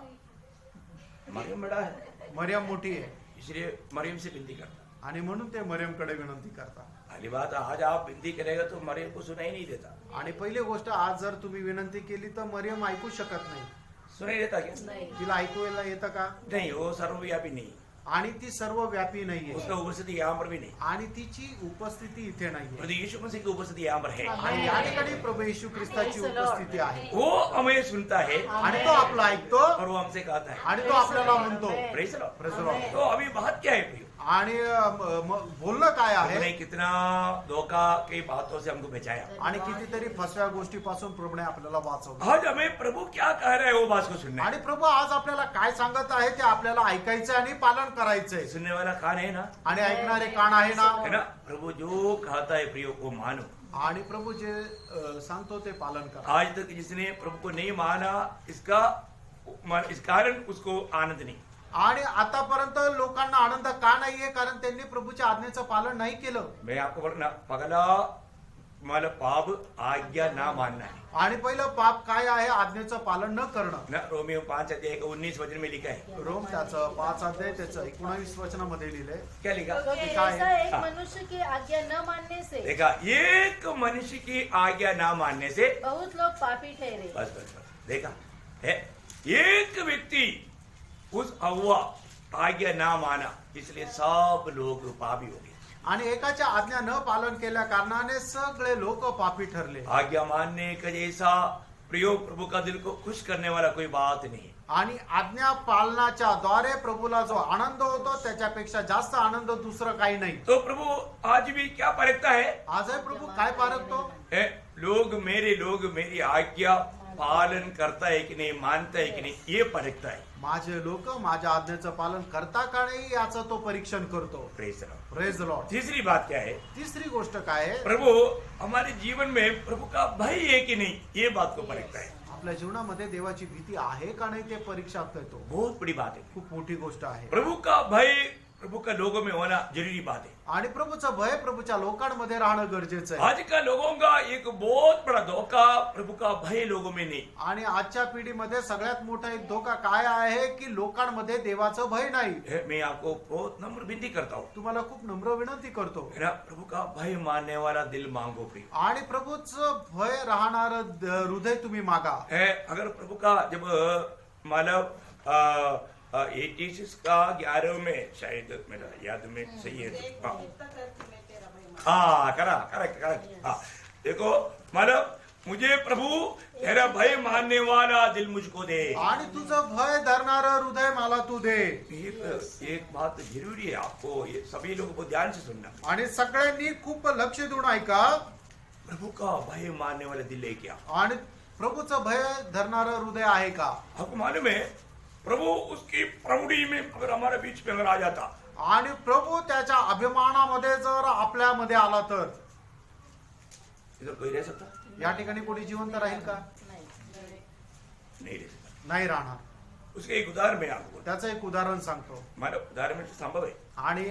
मरियम बड़ा है, मरियम मोठी आहे इसलिए मरियम से विनती करता. आणि म्हणून ते मरियमकडे विनंती करतात. पहली बात, आज आप विनती करेगा तो मरियम को सुनाई नहीं देता. आणि पहिली गोष्ट, आज जर तुम्ही विनंती केली तर मरियम ऐकू शकत नाही. सुनाई देता क्या? नहीं। तिला ऐकूयला येतं का? नहीं, वो सर्वव्यापी नहीं, आणि ती सर्वव्यापी नाहीये उसका उपस्थिति यहाँ पर भी नहीं, आणि तिची उपस्थिती इथे नाहीये प्रभु यीशु मसीह की उपस्थिति यहाँ पर है। आणि या ठिकाणी प्रभु येशू ख्रिस्ताची उपस्थिती आहे वो हमें सुनता है आणि तो आपला ऐकतो और वो हमसे कहता है। आणि तो आपल्याला म्हणतो Praise the Lord। Praise the Lord। तो अभी बात क्या है प्रियो? आणि बोलणं काय आहे हमने कितना धोखा की बातों से हमको बचाया। आणि कितीतरी फसव्या गोष्टीपासून प्रभूने आपल्याला वाचवलं आज हमें प्रभु क्या कह रहा है वो बात को सुनना है। आणि प्रभू आज आपल्याला काय सांगत आहे ते आपल्याला ऐकायचं आणि पालन करायचंय सुनने वाला कान है ना, आणि ऐकणारे कान आहे ना है ना? प्रभु जो कहता है प्रियो को मानो। आणि प्रभू जे सांगतो ते पालन करा आज तक जिसने प्रभु को नहीं माना इस कारण उसको आनंद नहीं। आणि आतापर्यंत लोकांना आनंद का नाहीये? कारण त्यांनी प्रभूच्या आज्ञेचं पालन नाही केलं। मैं आपको बोलना पगला मला पाप आज्ञा ना मानना है आणि पहिलं पाप काय आहे? आज्ञेचं पालन न करणं। ना। रोमियो 5:19 में लिखा है, रोम त्याचं 5 अध्याय त्याचं 19 वचनामध्ये लिहिलंय। क्या लिखा? क्योंकि क्या है? ऐसा एक हाँ। मनुष्य की आज्ञा न मानने से देखा, एक मनुष्य की आज्ञा ना मानने से बहुत लोग पापी ठहरे। बस बस बस देखा है, एक व्यक्ति उस हव्वा आज्ञा ना माना इसलिए सब लोग पापी हो गए। आणि एकाच्या आज्ञा न पालन केल्या कारणाने सगळे लोक पापी ठरले। आज्ञा मानने का जैसा प्रियो प्रभु का दिल को खुश करने वाला कोई बात नहीं। आणि आज्ञा पालनाच्या द्वारे प्रभूला जो आनंद होतो त्याच्यापेक्षा जास्त आनंद दुसरं काही नाही। तो प्रभु आज भी क्या परखता है? आजही प्रभू काय पारखतो? लोग मेरी आज्ञा पालन करता है कि नहीं, मानता है कि नहीं, ये परखता है। माझे लोक माझ्या आज्ञेचं पालन करता का नाही याचं तो परीक्षण करतो। Praise the Lord। Praise the Lord. तीसरी बात क्या है? तिसरी गोष्ट काय आहे? प्रभु हमारे जीवन में प्रभु का भय है कि नहीं, ये बात को परखता है। आपल्या जीवनामध्ये देवाची भीती आहे का नाही ते परीक्षा करतो। बहुत बड़ी बात है। खूप मोठी गोष्ट आहे। प्रभु का भय प्रभु का लोगों में होना जरूरी बात है। आणि प्रभूचं भय प्रभूच्या लोकांमध्ये राहणं गरजेचं आहे। आज का लोगों का एक बहुत बड़ा धोखा प्रभु का भय लोगों में नहीं। आणि आजच्या पिढीमध्ये सगळ्यात मोठा एक धोका काय आहे की लोकांमध्ये देवाचं भय नाही। मैं आपको बहुत नम्र विनती करता हूँ, तुम्हाला खूप नम्र विनंती करतो है ना, प्रभु का भय मानने वाला दिल मांगो प्रिय। आणि प्रभूचं भय राहणार हृदय तुम्ही मागा। अगर प्रभु का जब मतलब 86 का 11 में शायद मेरा याद में सही है। हाँ करेक्ट। हाँ देखो, मतलब मुझे प्रभु तेरा भय मानने वाला दिल मुझको दे। आणि तुझं भय धरणार हृदय मला तू दे। एक बात जरूरी है, आपको ये सभी लोगों को ध्यान से सुनना। आणि सगळ्यांनी खूप लक्ष देऊन ऐका। प्रभु का भय मानने वाला दिल है क्या? आणि प्रभूचं भय धरणार हृदय आहे का? आपको मालूम है, प्रभु उसकी प्रौढ़ी में अगर हमारे बीच में अगर आ जाता, आणि प्रभू त्याच्या अभिमानामध्ये जर आपल्यामध्ये आला तर इधर कोई रह सकता? या ठिकाणी कोणी जिवंत राहील का? नहीं रह सकता। नाही राहणार। उसके एक उदाहरण में आपको, त्याचं एक उदाहरण सांगतो हमारे उदाहरण में तो संभव है, आणि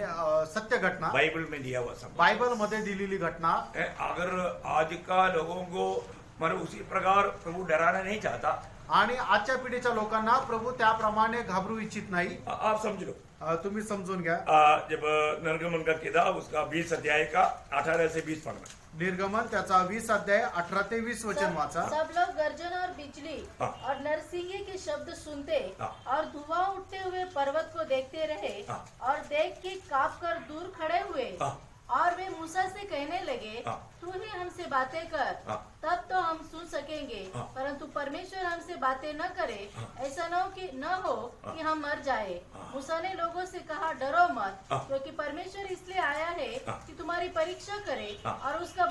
सत्य घटना बाइबल में दिया हुआ संभव बाइबल मध्ये दिलेली घटना। है। अगर आज का लोगों को मतलब उसी प्रकार प्रभु डराना नहीं चाहता, आणि आजच्या पिढीच्या लोकांना प्रभू त्याप्रमाणे घाबरू इच्छित नाही। आप समझ लो। तुम्ही समजून घ्या। जब निर्गमन का किताब उसका 20 अध्याय का 18 से 20 पढ़ना। निर्गमन त्याचा 20 अध्याय 18 ते 20 वचन वाचा। सब लोग गर्जन और बिजली हाँ। और नरसिंगे के शब्द सुनते हाँ। और धुआं उठते हुए पर्वत को देखते रहे हाँ। और देख के कांप कर दूर खड़े हुए। हाँ। और वे मूसा से कहने लगे, हाँ। तू ही हमसे बातें कर, हाँ। तब तो हम सुन सकेंगे। हाँ। परंतु परमेश्वर हमसे बातें न करे, हाँ। ऐसा न हो हाँ। कि हम मर जाए। हाँ। मूसा ने लोगों से कहा, डरो मत, हाँ। क्योंकि परमेश्वर इसलिए आया है हाँ। कि तुम्हारी परीक्षा करे हाँ। और उसका भय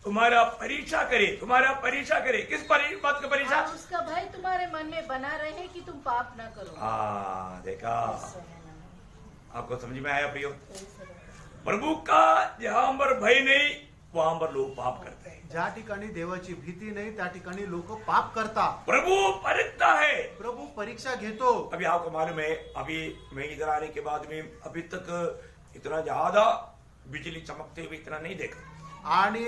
तुम्हारा परीक्षा करे। किस बात का परीक्षा? और उसका भय तुम्हारे मन में बना रहे कि तुम पाप न करो। देखा, आपको समझ में आया प्रियो? प्रभु का जहां पर भय नहीं वहां पर लोग पाप करते हैं। ज्या ठिकाणी देवाची भीती नाही त्या ठिकाणी लोक पाप करतात। प्रभु परखता है। प्रभू परीक्षा घेतो। अभी आपको मालूम है, अभी मैं इधर आने के बाद में अभी तक इतना ज्यादा बिजली चमकते हुए इतना नहीं देखा। आणि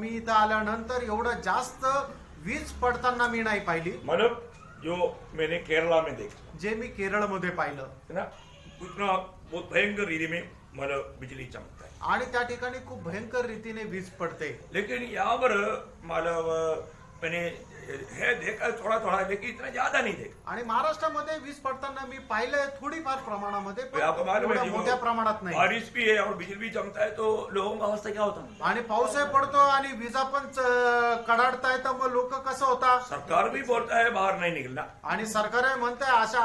मी इथं आल्यानंतर एवढं जास्त वीज पडताना मी नाही पाहिली, मतलब जो मैंने केरला में देखा, जे मी केरळमध्ये पाहिलं। है ना, उतना बहुत भयंकर रीति में मतलब बिजली चमकता है। आणि त्या ठिकाणी खूप भयंकर रीतीने वीज पडते। लेकिन यहाँ पर मतलब मैंने है देखा थोड़ा थोड़ा, लेकिन इतना ज्यादा नहीं देखा। आणि महाराष्ट्रामध्ये वीज पडताना मी पाहिलंय थोडीफार प्रमाणामध्ये, पण आपको मालूम है एवढ्या जी, मोठ्या प्रमाणात नाही. बारिश भी है और बिजली भी चमकता है तो लोगों का अवस्था क्या होता? आणि पाऊसही पडतो आणि विजा पण कडाडताय, तर मग लोक कसं होता. सरकार भी बोलता है बाहर नहीं निकलना, आणि सरकार म्हणते अशा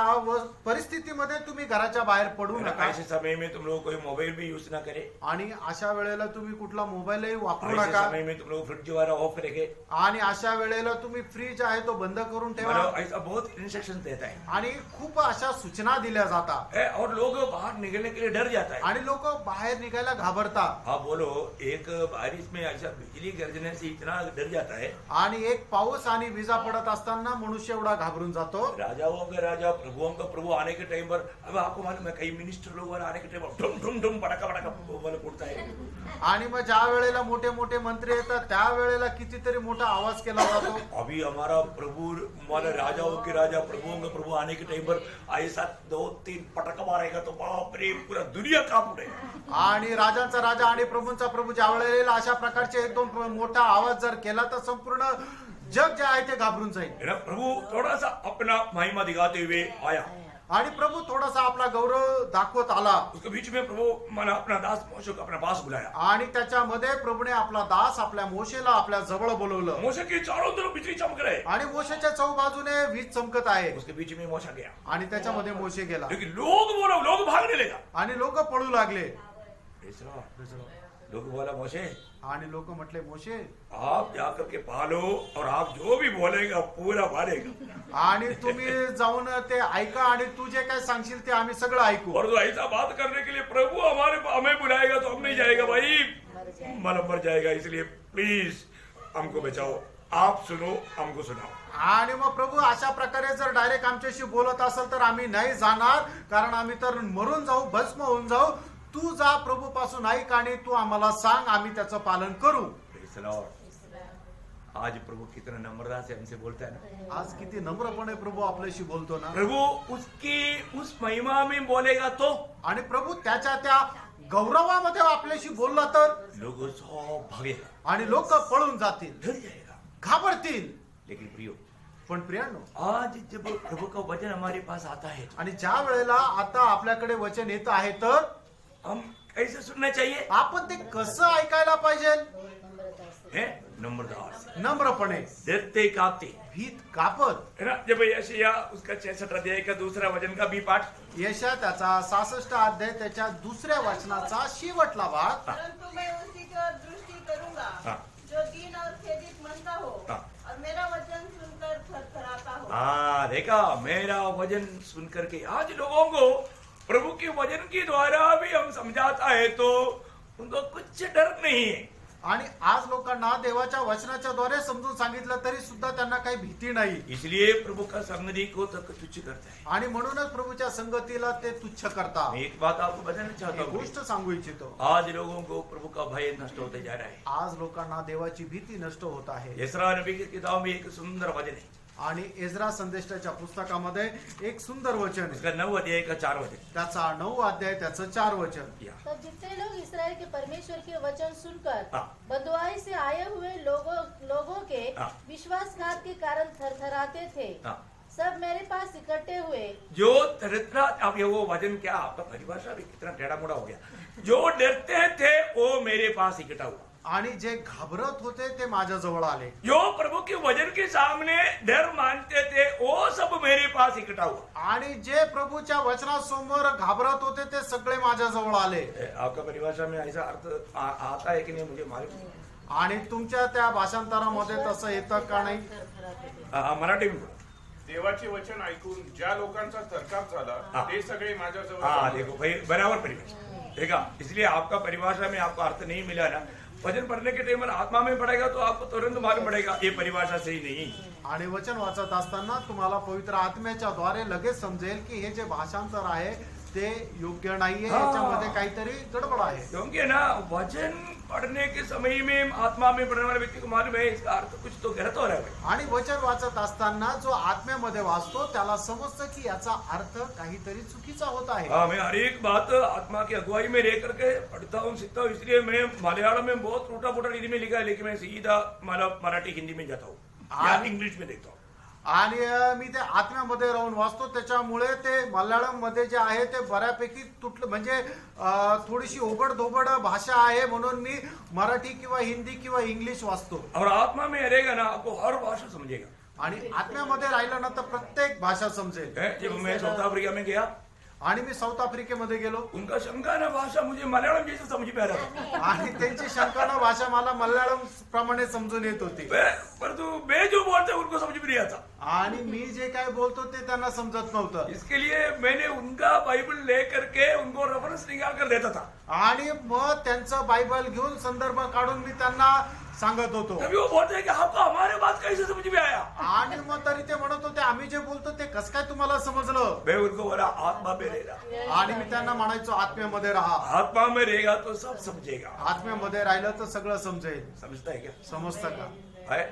परिस्थितीमध्ये तुम्ही घराच्या बाहेर पडू नका, ऐसे समय में तुम लोग कोई मोबाइल भी यूज ना करे, आणि अशा वेळेला तुम्ही कुठला मोबाईलही वापरू ऐसे नका, समय में तुम लोग फ्रिज वाला ऑफ रखे, आणि अशा वेळेला तुम्ही फ्रीज आहे तो बंद करून ठेवा. मतलब ऐसा बहुत इंस्ट्रक्शन देता है, आणि खूप अशा सूचना दिल्या जातात और लोग बाहर निकलने के लिए डर जाता है। आणि लोक बाहेर निघायला घाबरतात. हाँ बोलो, एक बारिश में ऐसा बिजली गरजने से इतना डर जाता है। आणि एक पाऊस आणि विजा पडत असताना मनुष्य एवढा घाबरून जातो. राजाओं का राजा, प्रभुओं का प्रभु आने के टाइम पर, अब आपको मालूम है कई मिनिस्टर लोग आने के टाइम पर ढुम ढुम ढुम पटाका पटाका बोल उठता है। आणि मग ज्या वेळेला मोठे मोठे मंत्री येतात त्या वेळेला कितीतरी मोठा आवाज केला जातो. अभी हमारा प्रभु, हमारा राजाओं के राजा, प्रभुओं का प्रभु आने के टाइम पर ऐसा 2-3 पटाखा मारेगा तो बाप रे पूरा दुनिया कांप उठेगा। आणि राजांचा राजा आणि प्रभूंचा प्रभू ज्या वेळेला अशा प्रकारचे एकदम मोठा आवाज जर केला तर संपूर्ण जग जे आहे ते घाबरून जाईल. है ना, प्रभु थोड़ा सा अपना महिमा दिखाते हुए आया, आणि प्रभू थोडासा आपला गौरव दाखवत आला. उसके बीच में प्रभु मैंने अपना दास मोशे को अपना पास बुलाया। आणि त्याच्यामध्ये प्रभूने आपला दास आपल्या मोशेला आपल्या जवळ बोलवलं. मोशे के चारों तरफ बिजली चमक रहे, आणि मोशेच्या चौबाजूने वीज चमकत आहे. उसके बीच में मोशा गया, आणि त्याच्यामध्ये मोशे गेला लेकिन लोग भागने लगा। आणि लोक पळू लागले. लोग बोला मोशे आणि लोक म्हटले मोशे आप जाकर के पालो और आप जो भी बोलेगा पूरा मारेगा, आणि तुम्ही जाऊन ते ऐका आणि तू जे काय सांगशील ते आम्ही सगळं ऐकू. और तो ऐसा बात करने के लिए प्रभु हमें बुलाएगा तो हम नहीं जाएगा भाई, मर जाएगा, इसलिए प्लीज हमको बचाओ, आप सुनो हमको सुनाओ। आणि मग प्रभू अशा प्रकारे जर डायरेक्ट आमच्याशी बोलत असेल तर आम्ही नाही जाणार, कारण आम्ही तर मरून जाऊ, भस्म होऊन जाऊ. तू जा प्रभू पासून ऐक आणि तू आम्हाला सांग, आम्ही त्याचं पालन करू. Praise the Lord. आज प्रभु कितना नम्रता से हमसे बोलता है ना, आज किती नम्रपणे प्रभू आपल्याशी बोलतो ना. प्रभु उसकी उस महिमा में बोलेगा तो आणि प्रभू त्याच्या त्या गौरवामध्ये आपल्याशी बोलला तर लोग सब भागेगा, आणि लोक पळून जातील, डर जाएगा। घाबरतील. लेकिन प्रियो, पण प्रियांनो, आज जब प्रभु का वचन हमारे पास आता है आणि ज्या वेळेला आता आपल्याकडे वचन येत आहे तर हम कैसे सुनना चाहिए? आपण ते कसं ऐकायला पाहिजे? है नम्रता से, नम्रपणे, डरते कांपते, भीत कापत. है ना। जब यशायाह उसका 66 अध्याय का दूसरा वचन का भी पाठ, यशा त्याचा 66 अध्याय त्याच्या दुसऱ्या वचनाचा शेवटला भाग. परंतु मैं उसी की ओर दृष्टि करूंगा हाँ। जो दीन और खेदित मनता हो हाँ। और मेरा वचन सुनकर थरथराता हो। हाँ देखा, मेरा वचन सुनकर के आज लोगों को प्रभु के वचन के द्वारा भी हम समझाता है तो उनको कुछ डर नहीं है। आणि आज लोकांना देवाच्या वचनाच्या द्वारे समजून सांगितलं तरी सुद्धा त्यांना काही भीती नाही. इसलिए प्रभु का संगति को तक तुच्छ करता है। आणि म्हणूनच प्रभूच्या संगतीला ते तुच्छ करतात. मैं एक बात आपको बताना चाहता एक हूँ, गोष्ट सांगू इच्छितो. आज लोगों को प्रभु का भय नष्ट होते जा रहा है। आज लोकांना देवाची भीती नष्ट होत आहे. यशरा नबी की किताब में एक सुंदर वचन है, आणि एजरा संदेशाच्या पुस्तकामध्ये एक सुंदर वचन आहे. उसका 9 अध्याय का 4 वचन। त्याचा 9 अध्याय त्याचं 4 वचन. या। तब जितने लोग इसराइल के परमेश्वर के वचन सुनकर हाँ। बंधुआई से आए हुए लोगों के हाँ। विश्वासघात के कारण थरथराते थे, हाँ। सब मेरे पास इकट्ठे हुए। जो तरतरा, अब ये वो वचन क्या आपका परिभाषा भी कितना टेढ़ा मोड़ा हो गया। जो डरते थे वो मेरे पास इकट्ठा हुआ, आणि जे घाबरत होते ते माझ्या जवळ आले. जो प्रभु के वचन के सामने डर मानते थे वो सब मेरे पास इकट्ठा हुआ। आणि जे प्रभूच्या वचनासमोर घाबरत होते ते सगळे माझ्या जवळ आले. आपका परिभाषा में ऐसा अर्थ आता है कि नहीं मुझे मालूम नहीं। आणि तुमच्या त्या भाषांतरामध्ये तसं येतं का नाही? मराठी में बोला। देवाचे वचन ऐकून ज्या लोकांचा थरकाप झाला हा। ते सगळे माझ्याजवळ हाँ आले. देखो भाई, बराबर परिभाषा देखा। इसलिए आपका परिभाषा में आपको अर्थ नहीं मिला ना, वचन पढ़ने के टाइम आत्मा में पड़ेगा तो आपको तुरंत मालूम पड़ेगा ये परिभाषा सही नहीं। आणि वचन वाचत असताना तुम्हाला पवित्र आत्म्याच्या द्वारे लगेच समजेल की हे जे भाषांतर आहे ते योग्य नाहीये, हाँ। याच्यामध्ये काहीतरी गडबड आहे. क्योंकि ना वचन पढ़ने के समय में आत्मा में पढ़ने वाले व्यक्ति को मालूम है इसका अर्थ कुछ तो गलत हो रहा है भाई। आणि वचन वाचत असताना जो आत्म्यामध्ये वाचतो त्याला समजतं की याचा अर्थ काहीतरी चुकीचा होत आहे. हाँ, मैं हर एक बात आत्मा की अगुवाई में रह करके पढ़ता हूँ, सीखता हूँ। इसलिए मैं मलयालम में बहुत टूटा फूटा हिंदी में लिखा है, लेकिन मैं सीधा मतलब मराठी हिंदी में जाता हूँ। या इंग्लिश में देखता हूँ। आणि मी ते आत्म्यामध्ये राहून वाचतो, त्याच्यामुळे ते मल्याळम मध्ये जे आहे ते बऱ्यापैकी तुटलं, म्हणजे थोडीशी ओबड-धोबड भाषा आहे, म्हणून मी मराठी किंवा हिंदी किंवा इंग्लिश वाचतो. और आत्मा में रहेगा ना, आपको हर भाषा समझेगा। आणि आत्म्यामध्ये राहिलं ना तर प्रत्येक भाषा समजेल. जब मैं साउथ अफ्रीका में गया, आणि मी साऊथ आफ्रिकेमध्ये गेलो, उनका शंकाना भाषा मुझे मलयालम जैसे समझ में आ रहा था। आणि त्यांची शंकाना भाषा मला मल्याळम प्रमाणे समजून येत होती. परंतु मैं जो बोलता उनको समझ में नहीं आता। आणि मी जे काय बोलतो ते त्यांना समजत नव्हतं. इसके लिए मैंने उनका बाइबल लेकर के उनको रेफरेंस निकाल कर देता था। आणि मग त्यांचं बायबल घेऊन संदर्भ काढून मी त्यांना सांगत होतो. तभी वो बोलते हैं कि आपको हमारे बात कैसे समझ में आया। आणि मग तरी ते म्हणत होते आम्ही जे बोलतो ते कसं काय तुम्हाला समजलं. मैं उनको बोला आत्मा में रहेगा। आणि मी त्यांना म्हणायचो आत्म्यामध्ये राहा. आत्मा में रहेगा तो सब समझेगा। आत्म्यामध्ये राहिलं तर सगळं समजेल. समझता है क्या? समजतं का? है?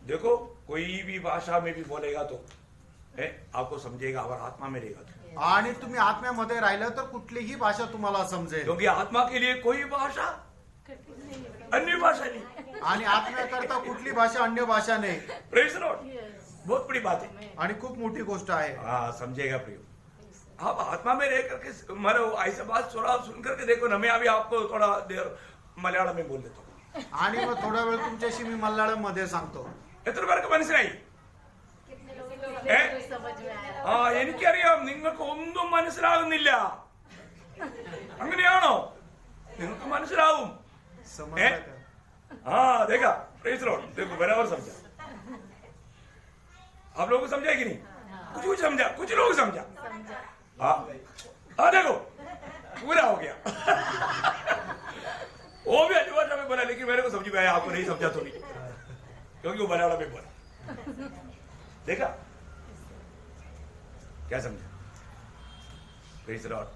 देखो कोई भी भाषा में भी बोलेगा तो है आपको समझेगा, और आत्मा में रहेगा तो। आणि तुम्ही आत्म्यामध्ये राहिलं तर कुठलीही भाषा तुम्हाला समजेल. क्योंकि आत्मा के लिए कोई भाषा अन्य भाषा नहीं। आणि आत्म्याकरता कुठली भाषा अन्य भाषा नाही. Praise the Lord. बहुत बड़ी बात है। आणि खूप मोठी गोष्ट आहे. हाँ समझेगा प्रियो। आप आत्मा में रह करके मारे ऐसा बात थोड़ा सुन करके देखो ना। मैं अभी आपको थोड़ा देर मलयालम में बोल देता हूँ। आणि मग थोडा वेळ तुमच्याशी मी मल्याळम मध्ये सांगतो. എത്ര പേർക്ക് മനസ്സിലായി? समझ में आया. എനിക്കറിയാം നിങ്ങൾക്ക് ഒന്നും മനസ്സിലാകുന്നില്ല. അങ്ങനെയാണോ? നിങ്ങൾക്ക് മനസ്സിലാവും। समजलं का? हाँ देखा, प्रेज द लॉर्ड। देखो बराबर समझा। आप लोगों को समझा कि नहीं? कुछ समझा, कुछ लोग समझा। हाँ हाँ देखो पूरा हो गया। वो भी अच्छी भाषा में बोला, लेकिन मेरे को समझ में आया, आपको नहीं समझा तो नहीं, क्योंकि वो मलयालम में बोला। देखा क्या समझा? Praise the Lord.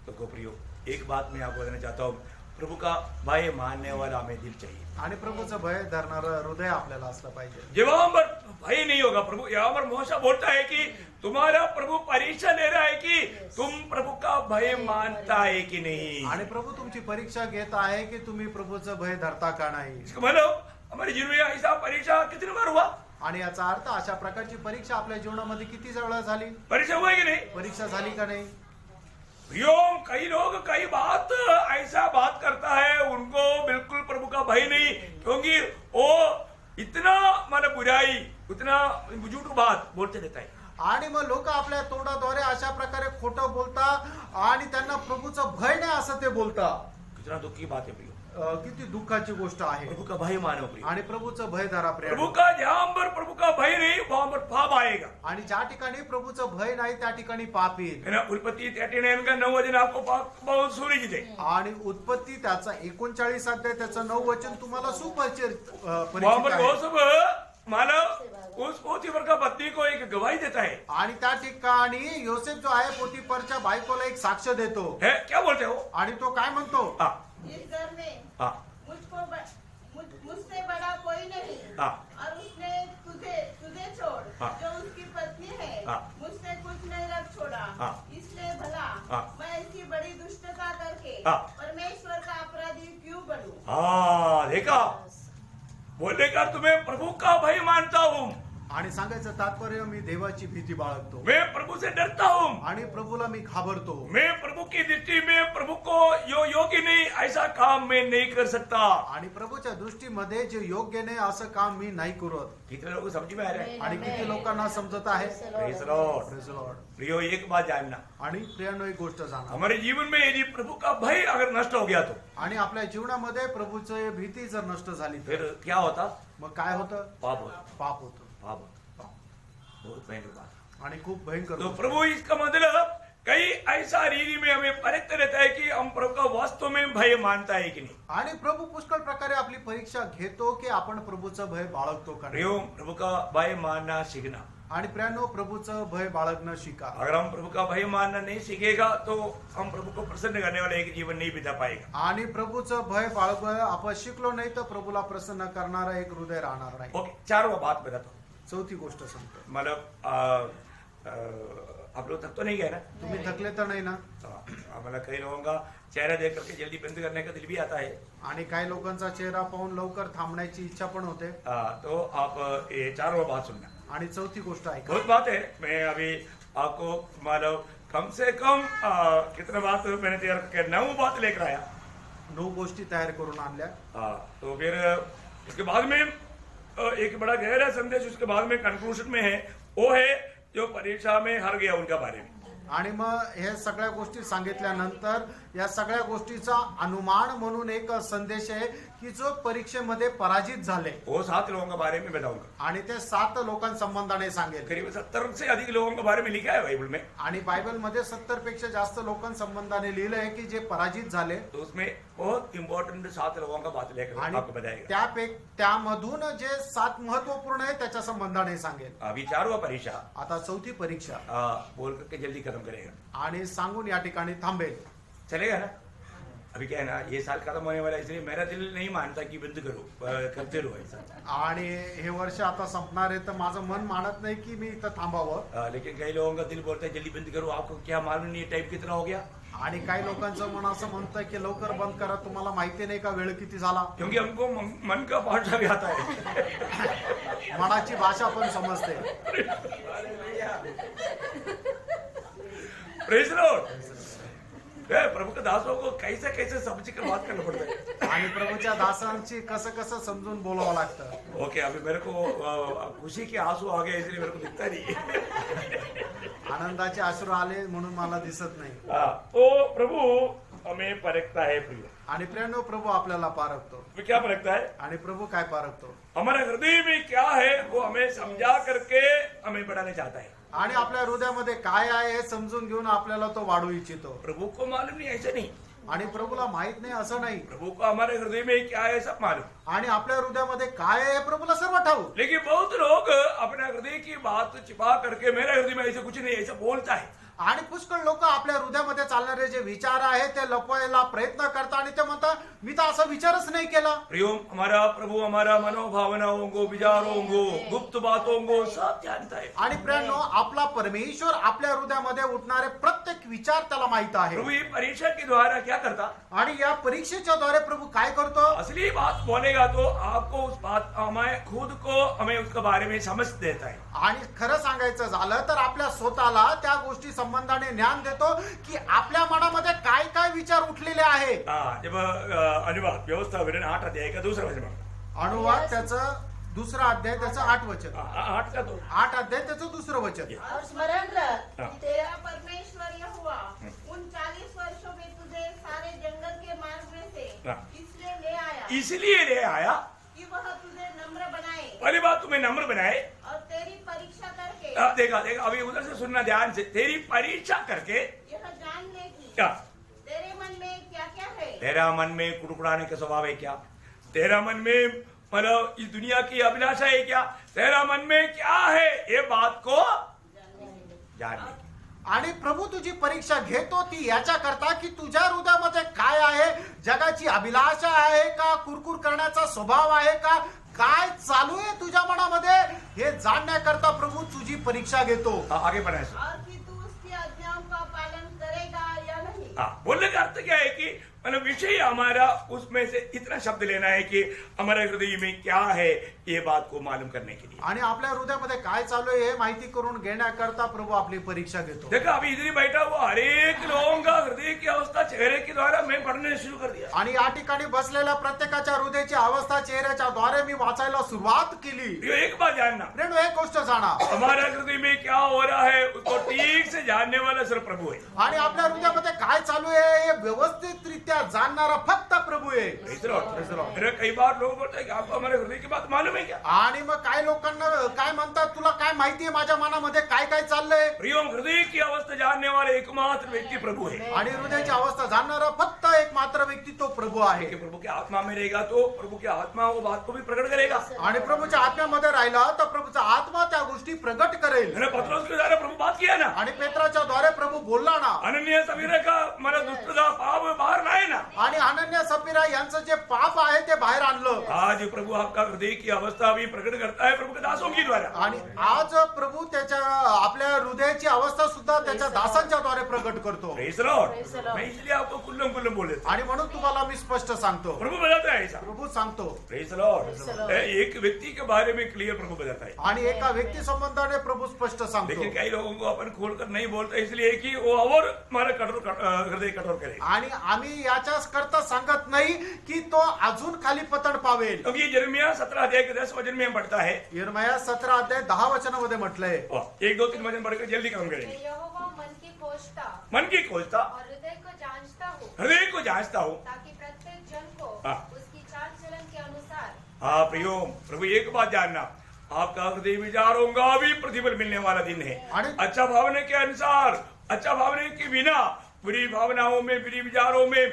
तो गोप्रियो एक बात मैं आपको बताना चाहता हूँ, प्रभु का भय मानने वाला हमें दिल चाहिए। आणि प्रभूचं भय धरणारं हृदय आपल्याला असलं पाहिजे. जब वहां पर भय नहीं होगा, प्रभु यहाँ पर मोशा बोलता है कि तुम्हारा प्रभु परीक्षा ले रहा है कि तुम प्रभु का भय मानता है कि नहीं। आणि प्रभु तुमची परीक्षा घेत आहे की तुम्ही प्रभूचं भय धरता का नाही. इसका मतलब हमारे जीवन में ऐसा परीक्षा कितनी बार हुआ? आणि याचा अर्थ अशा प्रकारची परीक्षा आपल्या जीवनामध्ये किती वेळा झाली. परीक्षा हुआ है कि नहीं? परीक्षा झाली का नाही. प्रियोम कई लोग कई बात ऐसा बात करता है, उनको बिल्कुल प्रभु का भय नहीं, क्योंकि वो इतना माने बुराई, उतना झूठ बात बोलते रहता है। आणि मग लोक आपल्या तोंडाद्वारे अशा प्रकारे खोटं बोलता आणि त्यांना प्रभूचं भय नाही असं ते बोलता. कितना दुख की बात है प्रियो। किती दुःखाची गोष्ट आहे. प्रभु का भय मानो प्रियो। आणि प्रभूचं भय धरा प्रिय. प्रभु का जहां पर प्रभु का भय नहीं वहां पर पाप आएगा। आणि ज्या ठिकाणी प्रभूचं भय नाही त्या ठिकाणी पाप येईल. है ना? उत्पत्ति 39 का 9 वचन आपको बहुत सुपरिचित है। आणि उत्पत्ती त्याचा 39 अध्याय त्याचं 9 वचन तुम्हाला सुपरिचित वहां पर आहे. वो सब मानव उस पोतीफर का पत्नी को एक गवाही देता है। आणि त्या ठिकाणी योसेफ जो आहे पोतीफरच्या बायकोला एक साक्ष देतो. है क्या बोलते हो? आणि तो काय म्हणतो. हाँ इस घर में हाँ मुझसे बड़ा कोई नहीं, हाँ और उसने तुझे छोड़ हाँ। जो उसकी पत्नी है हाँ। मुझसे कुछ नहीं रख छोड़ा। हाँ। इसलिए भला हाँ। मैं ऐसी बड़ी दुष्टता करके हाँ। परमेश्वर का अपराधी क्यों बनूं? हाँ देखा, बोलने का तुम्हें प्रभु का भय मानता हूँ, आणि सांगायचं तात्पर्य मी देवाची भीती बाळगतो. मैं प्रभु से डरता हूँ, आणि प्रभूला मी घाबरतो. मैं प्रभु की दृष्टि में प्रभु को योग्य नहीं ऐसा काम मैं नहीं कर सकता। आणि प्रभूच्या दृष्टीमध्ये जे योग्य नाही असं काम मी नाही करत. कितने लोगों को समझ में आ रहा है? आणि किती लोकांना समजत आहे. Praise the Lord। Praise the Lord. प्रियो एक बात जानना, आणि प्रियांनो एक गोष्ट जाणा. हमारे जीवन में यदि प्रभु का भय अगर नष्ट हो गया तो आणि आपल्या जीवनामध्ये प्रभूची भीती जर नष्ट झाली फिर तर क्या होता? मग काय होतं. पाप होता। पाप होतं. पाप होता। बहुत भयंकर बात। आणि खूप भयंकर तो होतं. प्रभु इसका मतलब कई ऐसा रीति में हमें परखते रहता है कि हम प्रभु का वास्तव में भय मानता है कि नहीं। आणि प्रभू पुष्कळ प्रकारे आपली परीक्षा घेतो की आपण प्रभूचं भय बाळगतो का नाही. प्रियो प्रभु का भय मानना सीखना। आणि प्रियांनो प्रभूचं भय बाळगणं शिका. अगर हम प्रभु का भय मानना नहीं सीखेगा तो हम प्रभु को प्रसन्न करने वाला एक जीवन नहीं बिता पाएगा। आणि प्रभूचं भय बाळग आपण शिकलो नाही तर प्रभूला प्रसन्न करणारा एक हृदय राहणार नाही. ओके, चारवा बात बताता हूँ। चौथी गोष्ट सांगतो. मतलब आप लोग थक तो नहीं गए ना? तुम्ही थकले तर नाही ना. आम्हाला काही लोगों का चेहरा देख करके जल्दी बंद करने का दिल भी आता है। आणि काही लोकांचा चेहरा पाहून लवकर थांबण्याची इच्छा पण होते। तो आप ये चारों बात सुनना। आणि चौथी गोष्ट ऐका। बहुत बात है, मैं अभी आपको मालूम कम से कम कितना बात मैंने तैयार करके 9 बात लेकर आया। 9 गोष्टी तयार करून आणल्या। तो फिर उसके बाद में एक बड़ा गहरा संदेश उसके बाद में कंक्लूजन में है, वो है जो परीक्षा में हार गया उनका बारे में। आणि मग हे सगळ्या गोष्टी सांगितल्यानंतर या सगळ्या गोष्टीचा अनुमान म्हणून एक संदेश आहे की जो परीक्षेमध्ये पराजित झाले वो 7 लोगों के बारे में बताऊंगा। आणि ते 7 लोकांसंबंधाने सांगेल। करीब 70 से अधिक लोगों के बारे में लिखा है बाइबल में। आणि बायबल मध्ये 70 पेक्षा जास्त लोकांसंबंधाने लिहिलं आहे की जे पराजित झाले। तो उसमें बहुत इंपॉर्टेंट 7 लोगों का बात लेकर आणि आपको बताएगा। त्यामधून जे 7 महत्वपूर्ण आहे त्याच्या संबंधाने सांगेल। अभी 4वां परीक्षा आता चौथी परीक्षा बोल करके जल्दी खत्म करेगा आणि सांगून या ठिकाणी थांबेल। चलेगा ना? अभी क्या है ना, ये साल खत्म होने वाला है, इसलिए मेरा दिल नहीं मानता कि बंद करो, करते रहो ऐसा। आणि हे वर्ष आता संपणार आहे तर माझं मन मानत नाही की मी इथं थांबावं। लेकिन कई लोगों का दिल बोलता है जल्दी बंद करो। आपको क्या मालूम नहीं टाइम कितना हो गया? आणि काही लोकांचं मन असं म्हणतंय की लवकर बंद करा, तुम्हाला माहिती नाही का वेळ किती झाला? क्योंकि हमको मन का भाषा भी आता है। मनाची भाषा पण समजते। Praise Lord. प्रभु के दासों को कैसे कैसे समझ कर बात करना पड़ता है। आणि प्रभूच्या दासांची कसं कसं समजून बोलावं लागतं। ओके, अभी मेरे को खुशी के आंसू आ गए इसलिए मेरे को दिखता नहीं। आनंदाचे अश्रू आले म्हणून मला दिसत नाही। तो प्रभु हमें परखता है प्रिय। आणि प्रियांनो, प्रभू आपल्याला पारखतो। वो क्या परखता है? आणि प्रभू काय पारखतो? हमारे हृदय में क्या है वो हमें समझा करके हमें बढ़ाना चाहता है। आणि आपल्या हृदयामध्ये काय आहे हे समजून घेऊन आपल्याला तो वाढू इच्छितो। प्रभु को मालूम नहीं, ऐसा नहीं। आणि प्रभूला माहित नाही असं नाही। प्रभु को हमारे हृदय में क्या है सब मालूम। आणि आपल्या हृदयामध्ये काय आहे हे प्रभूला सर्व ठाऊक। लेकिन बहुत लोग अपने हृदय की बात छिपा करके मेरे हृदय में ऐसा कुछ नहीं ऐसा बोलता है। आणि पुष्कळ लोक आपल्या हृदयामध्ये चालणारे जे विचार आहेत ते लपवायला प्रयत्न करतात आणि ते म्हणतात मी तर असा विचारच नाही केला। प्रियो, हमारा प्रभु हमारा मनोभावनाओं को, विचारों को, गुप्त बातों को सब जानता है। आणि प्रियांनो, आपला परमेश्वर आपल्या हृदयामध्ये उठणारे प्रत्येक विचार त्याला माहित आहे। प्रभु ये परीक्षा के द्वारा क्या करता? आणि या परीक्षेच्या द्वारे प्रभू काय करतो? असली बात बोलेगा तो आपको उस बात हमें खुद को हमें उसके बारे में समझ देता है। आणि खरं सांगायचं झालं तर आपल्या स्वतःला त्या गोष्टी संबंधाने ज्ञान देतो की आपल्या मनामध्ये काय काय विचार उठलेले आहे। जब अनुवाद व्यवस्था विवरण 8 अध्याय का दूसरा वचन। अनुवाद त्याचं 2 अध्याय त्याचं 8 वचन। 8 का 2 8 अध्याय त्याचं 2 वचन। और स्मरण रख हाँ। तेरा परमेश्वर यहोवा उन 40 वर्षों में तुझे सारे जंगल के मार्ग में से हाँ। इसलिए ले आया इसलिए ले आया कि वह तुझे नम्र बनाए पहली बात तुम्हें नम्र बनाए। और तेरी परीक्षा करके देखा देखा, अभी उधर से सुनना ध्यान से। तेरी परीक्षा करके यह जानने की क्या? तेरे मन में क्या क्या है। तेरा मन में कुड़कुड़ाने का स्वभाव है क्या? तेरा मन में मतलब इस दुनिया की अभिलाषा है क्या? तेरा मन में क्या है ये बात को जानने की। आणि प्रभू तुझी परीक्षा घेतो ती याच्या करता की तुझ्या हृदयामध्ये काय आहे, जगाची अभिलाषा आहे का, कुरकुर करण्याचा स्वभाव आहे का, काय चालू आहे तुझ्या मनामध्ये हे जाणण्याकरता प्रभू तुझी परीक्षा घेतो। आगे बढ़ाए। और कि तू उसकी आज्ञाओं का पालन करेगा या नहीं। बोलने का अर्थ क्या है कि मतलब विषय हमारा उसमें से इतना शब्द लेना है कि हमारे हृदय में क्या है ये बात को मालूम करने के लिए। आणि आपल्या हृदयामध्ये काय चालू आहे हे माहिती करून घेण्याकरता प्रभू आपली परीक्षा घेतो। देखा, अभी इधर ही बैठा हुआ हर एक लोगों का हृदय की अवस्था चेहरे के द्वारा मैं पढ़ने शुरू कर दिया। आणि या ठिकाणी बसलेल्या प्रत्येकाच्या हृदयाची अवस्था चेहऱ्याच्या द्वारे मी वाचायला सुरुवात केली। ये एक बात जानना, फ्रेंड, एक गोष्ट जाणा, हमारा हृदय में क्या हो रहा है उसको ठीक से जानने वाला सिर्फ प्रभु है। आणि आपल्या हृदयामध्ये काय चालू आहे हे व्यवस्थितरित्या जाणणारा फक्त प्रभू आहे। मेरे कई बार लोग बोलते हैं कि आपको हमारे हृदय की बात मालूम है क्या? आणि मग काय लोकांना काय म्हणतात, तुला काय माहिती आहे माझ्या मनामध्ये काय काय चाललंय? प्रियो, हृदय की अवस्था जानने वाले एकमात्र व्यक्ति प्रभु है। आणि हृदयाची अवस्था जाणणारा फक्त एक मात्र व्यक्ति तो प्रभू आहे। कि प्रभु की आत्मा में रहेगा तो प्रभु की आत्मा वो बात को भी प्रकट करेगा। आणि प्रभूच्या आत्म्यामध्ये राहिला तर प्रभूचा आत्मा त्या गोष्टी प्रगट करेल। मेरा पत्रोस के द्वारा प्रभु बात किया ना, आणि पेत्राच्या द्वारे प्रभु बोलला ना, अनन्य समीरा का मला दुष्टता पाप बाहर लाए ना। आणि अनन्या सफीरा यांचं जे पाप आहे ते बाहेर आणलं. आज प्रभु आपका हृदय की अवस्था भी प्रकट करता है प्रभु के दासों की द्वारा। आणि आज प्रभु त्याच्या आपल्या हृदयाची अवस्था सुद्धा त्याच्या दासांच्या द्वारे प्रकट करतो. Praise the Lord। Praise the Lord। मैं इसलिए आपको कुल्लम कुल्लम बोल देता हूं। आणि म्हणून तुम्हाला मी स्पष्ट सांगतो, प्रभु बताता है ऐसा। प्रभु सांगतो. Praise the Lord। Praise the Lord। एक व्यक्ति के बारे में क्लियर प्रभु बताता है, आणि एका व्यक्ती संबंधाने प्रभु स्पष्ट सांगतो. लेकिन कई लोगों को अपन खोलकर नहीं बोलता, इसलिए कि वो और हमारा हृदय कठोर करे। आणि आम्ही याच्याच करता सांगत नाही की तो अजून खाली पतन पावेल. क्योंकि यिर्मयाह 17 अध्याय के 10 वचन में हम पढ़ता है। यिर्मयाह 17 अध्याय 10 वचनामध्ये म्हटलंय. 1, 2, 3 वचन पढ़कर जल्दी काम करेंगे। यहोवा मन की खोजता मन की खोजता, और हृदय को जांचता हूँ, हृदय को जांचता हूँ। ताकि प्रत्येक जन को हाँ। उसकी चाल चलन के अनुसार हाँ प्रियो, प्रभु एक बात जानना, आपका हृदय विचारों का भी प्रतिफल मिलने वाला दिन है। अच्छा भावना के अनुसार, अच्छा भावना के बिना बुरी भावनाओं में, बुरी विचारों में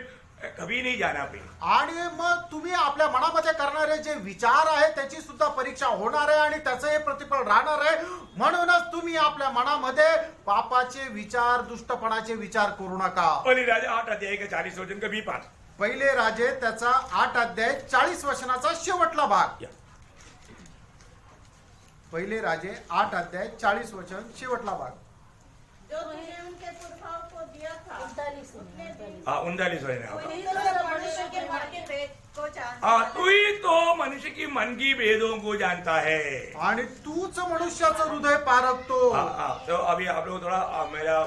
कभी नहीं जाना पाहिजे। आणि मग तुम्ही आपल्या मनामध्ये करणारे जे विचार आहे त्याची सुद्धा परीक्षा होणार आहे आणि त्याचं हे प्रतिफल राहणार आहे. म्हणूनच तुम्ही आपल्या मनामध्ये पापाचे विचार, दुष्टपणाचे विचार करू नका. पहली राजा 8 अध्याय का 40 वचन का 5। पहिले राजे त्याचा 8 अध्याय 40 वचनाचा शेवटला भाग. पहिले राजे 8 अध्याय 40 वचन शेवटला भाग. जो तूने उनके पुरखाओं को दिया था 39 उतने दिन 39 वचन है। वही तो सब मनुष्य के मन के भेद को जानता हाँ, है। तू ही तो मनुष्य की मन की भेदों को जानता है। आणि तूच मनुष्याचं हृदय पारखतो. हाँ, तो अभी आप लोग थोड़ा मेरा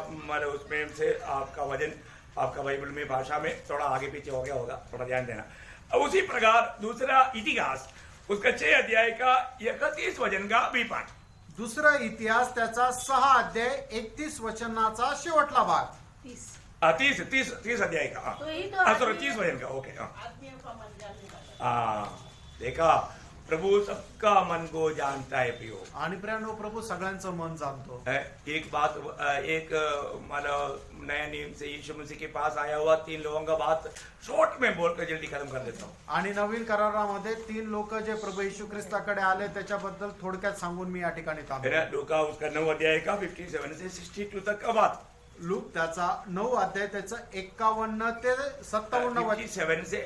उसमें से आपका वजन, आपका बाइबल में भाषा में थोड़ा आगे पीछे हो गया होगा, थोड़ा ध्यान देना। अब उसी प्रकार दूसरा इतिहास उसका 6 अध्याय का 31 वचन का 5। दुसरा इतिहास त्याचा 6 अध्याय 31 वचनाचा शेवटला भाग. 30 30 अध्याय का। तो ही तो हाँ, सॉरी, आदमी- 30 वचन का। ओके, हाँ। आदमियों का मन जानने वाला. हाँ, देखा, प्रभु सबका मन को जानता है प्रियो। आणि प्रियानो, प्रभु सगळ्यांचं मन जाणतो. एक बात, एक मानो नया नियम से यीशु मसीह के पास आया हुआ 3 लोगों का बात शॉर्ट में बोलकर जल्दी खत्म कर देता हूँ। आणि नवीन करारामध्ये 3 लोक जे प्रभू येशू ख्रिस्ताकडे आले त्याच्याबद्दल थोडक्यात सांगून मी या ठिकाणी है थांबतो. ना, लूका उसका 9 अध्याय का 57 से 62 तक का बात। लूक त्याचा 9 अध्याय त्याचा 51 ते 57 वचन. 57 से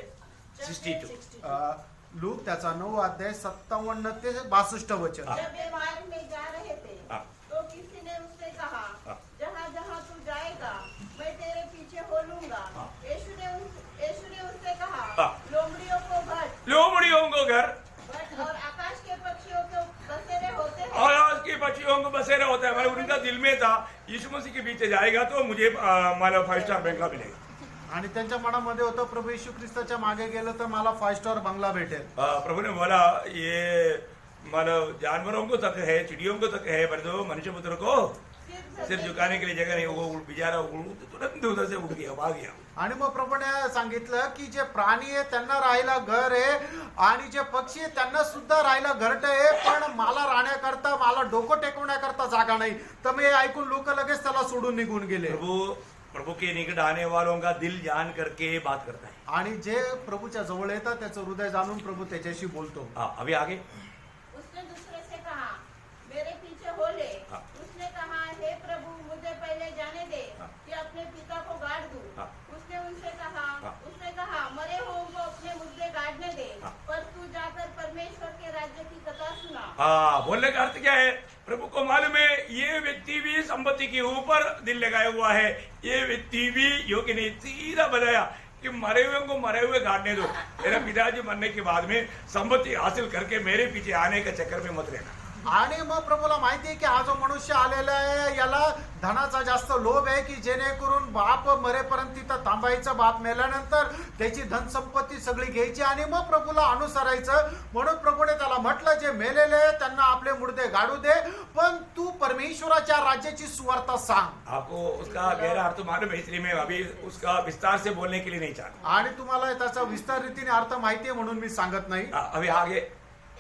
62। लूक त्याचा 9 अध्याय 57 ते 62 वचन. जब वे मार्ग में जा रहे थे हाँ। तो किसी ने उससे कहा, हाँ। जहाँ जहाँ तू जाएगा मैं तेरे पीछे हो लूंगा. हाँ। यीशु ने उससे कहा, हाँ। लोमड़ियों को भट लोमड़ियों को घर और आकाश के पक्षियों को बसेरे होते हैं. और आज के पक्षियों को बसेरा होता है। मतलब उनका दिल में था यीशु मसीह के पीछे जाएगा तो मुझे मतलब 5 स्टार बंगला मिलेगा। आणि त्यांच्या मनामध्ये होतं प्रभू येशू ख्रिस्ताच्या मागे गेलं तर मला 5 स्टार बंगला भेटेल. प्रभु ने बोला ये मतलब जानवरों को तक है, चिड़ियों को तक है, पर जो मनुष्य पुत्र को सिर झुकाने के लिए जगह नहीं। वो बेचारा तुरंत उधर से उठ गया, भाग गया। आणि मग प्रभूने सांगितलं की जे प्राणी आहे त्यांना राहायला घर आहे आणि जे पक्षी आहे त्यांना सुद्धा राहायला घरट आहे, पण मला राहण्याकरता, मला डोकं टेकवण्याकरता जागा नाही. तर मी ऐकून लोक लगेच त्याला सोडून निघून गेले. प्रभु के निकट आने वालों का दिल जान करके बात करता है। आणि जे प्रभूच्या जवळ येतात त्याचं हृदय जाणून प्रभू त्याच्याशी बोलतो. हाँ, अभी आगे। उसने दूसरे से कहा, मेरे पीछे हो ले. हाँ। उसने कहा, हे प्रभु मुझे पहले जाने दे हाँ। कि अपने पिता को गाड़ दूं. हाँ। उसने हाँ। कहा मरे हुओं को अपने मुद्दे गाड़ने दे. हाँ। पर तू जाकर परमेश्वर के राज्य की कथा सुना. हाँ, बोलने का अर्थ क्या है? प्रभु को मालूम है ये व्यक्ति भी संपत्ति के ऊपर दिल लगाया हुआ है, ये व्यक्ति भी योग्य नहीं। सीधा बताया कि मरे हुए को मरे हुए गाड़ने दो, मेरा पिताजी मरने के बाद में संपत्ति हासिल करके मेरे पीछे आने के चक्कर में मत रहना। आणि मग प्रभूला माहिती आहे की हा जो मनुष्य आलेला आहे याला धनाचा जास्त लोभ आहे की जेणेकरून बाप मरेपर्यंत तिथं थांबायचं, बाप मेल्यानंतर त्याची धनसंपत्ती सगळी घ्यायची आणि मग प्रभूला अनुसरायचं. म्हणून प्रभूने त्याला म्हटलं जे मेलेले त्यांना आपले मुर्दे गाडू दे, पण तू परमेश्वराच्या राज्याची सुवार्ता सांग. आपको उसका गहरा अर्थ मालूम है, इसलिए मैं अभी उसका विस्तार से बोलने के लिए नहीं चाहता। आणि तुम्हाला त्याचा विस्तार रीतीने अर्थ माहिती आहे म्हणून मी सांगत नाही. अभी आगे।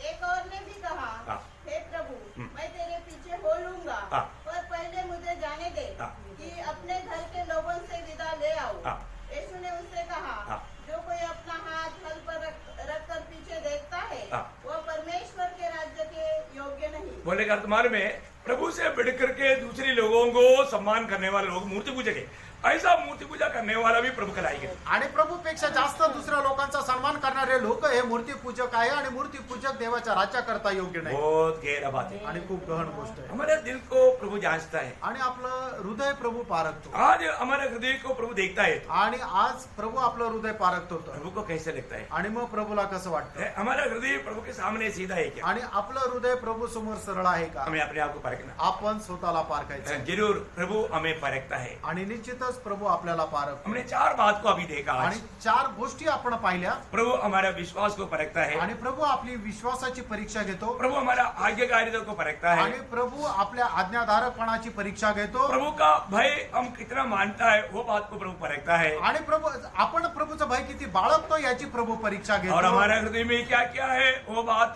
एक और ने भी कहा, हाँ। हे प्रभु मैं तेरे पीछे हो लूंगा. हाँ। पर पहले मुझे जाने दे हाँ। कि अपने घर के लोगों से विदा ले आओ. हाँ। यीशु ने उससे कहा, हाँ। जो कोई अपना हाथ हल पर रख कर पीछे देखता है हाँ। वह परमेश्वर के राज्य के योग्य नहीं. बोलने का अर्थ मालूम है, प्रभु से बढ़कर के दूसरे लोगों को सम्मान करने वाले लोग मूर्ति पूजक है। ऐसा मूर्ति पूजा करने वाला भी प्रभु कहलाएगा। आणि प्रभूपेक्षा जास्त दुसऱ्या लोकांचा सन्मान करणारे लोक हे मूर्तीपूजक आहे आणि मूर्तीपूजक देवाच्या राज्याकरता योग्य नाही। बहुत गहरा बात है। आणि खूप गहन गोष्ट आहे। हमारे दिल को प्रभु जांचता है आणि आपलं हृदय प्रभू पारखतो। आज हमारे हृदय को प्रभु देखता है आणि आज प्रभू आपलं हृदय पारखतो। प्रभु को कैसे लगता है? आणि मग प्रभूला कसं वाटतं? हमारा हृदय प्रभु के सामने सीधा है क्या? आणि आपलं हृदय प्रभू समोर सरळ आहे का? हमें अपने आप को परखना। आपण स्वतःला पारखायचं जरूर प्रभु हमें परखता है आणि निश्चितच प्रभू आपल्याला पारखतो। हमने 4 बात को अभी देखा आज। आणि 4 गोष्टी आपण पाहिल्या। प्रभु हमारा विश्वास को परखता है आणि प्रभू आपली विश्वासाची परीक्षा घेतो। प्रभु हमारा आज्ञाकारिता को परखता है आणि प्रभू आपल्या आज्ञाधारकपणाची परीक्षा घेतो। प्रभु का भय हम कितना मानता है वो बात को प्रभु परखता है आणि प्रभू आपण प्रभूचं भय किती बाळगतो याची प्रभू परीक्षा घेतो। और हमारे हृदय में क्या क्या है वो बात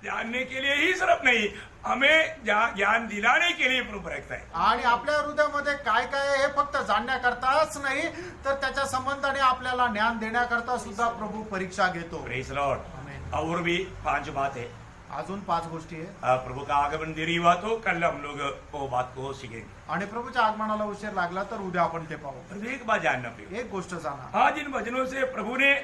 जानने के लिए ही सिर्फ नहीं, हमें ज्ञान दिलाने के लिए प्रभु परखता है। आणि आपल्या हृदयामध्ये काय काय आहे हे फक्त जाणण्याकरताच नाही तर त्याच्या संबंधाने आपल्याला ज्ञान देण्याकरता सुद्धा प्रभू परीक्षा घेतो। Praise lord. आमेन। और भी 5 बात है। अजून 5 गोष्टी आहे। प्रभु का आगमन देरी हुआ तो कल हम लोग वो बात को सीखेंगे। आणि प्रभूच्या आगमनाला उशीर लागला तर उद्या आपण ते पाहू। पर एक बात जानना प्रिय, एक गोष्ट जाणा, आज इन वचनों से प्रभु ने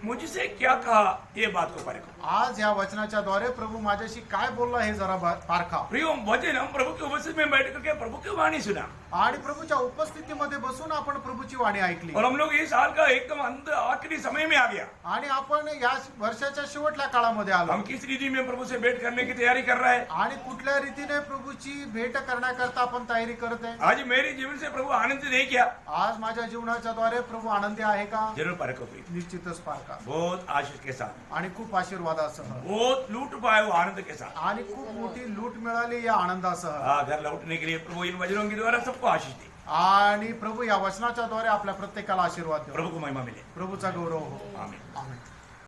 मुझसे क्या कहा ये बात को परखो। आज या वचनाच्या द्वारे प्रभू माझ्याशी काय बोलला हे जरा पारखा। प्रिय वचन हम प्रभु की उपस्थिति में बैठ करके प्रभु की वाणी सुना आणि प्रभूच्या उपस्थितीमध्ये बसून आपण प्रभूची वाणी ऐकली। और हम लोग इस साल का एकदम अंत आखिरी समय में आ गया। आणि आपण या वर्षाच्या शेवटल्या काळामध्ये आलो। हम किस रीति में प्रभु से भेंट करने की तैयारी कर रहा है? आणि कुठल्या रीतीने प्रभूची भेट करण्याकरता आपण तयारी करत आहे? आज मेरे जीवन से प्रभु आनंद दे क्या? आज माझ्या जीवनाच्या द्वारे प्रभू आनंदी आहे का? जरूर परखो प्रिय, निश्चितच पारखा। बहुत आशीष के साथ, आणि खूप आशीर्वादासह बहुत लूट पाए वो आनंद के साथ। आणि खूप मोठी लूट मिळाली या आनंदासह। घर लौटने के लिए प्रभु इन वचनों के द्वारा सबको आशीष दे। आणि प्रभू या वचनाच्या द्वारे आपल्या प्रत्येकाला आशीर्वाद देव। प्रभु को महिमा मिले। प्रभूचा गौरव हो। आमीन। आमेन।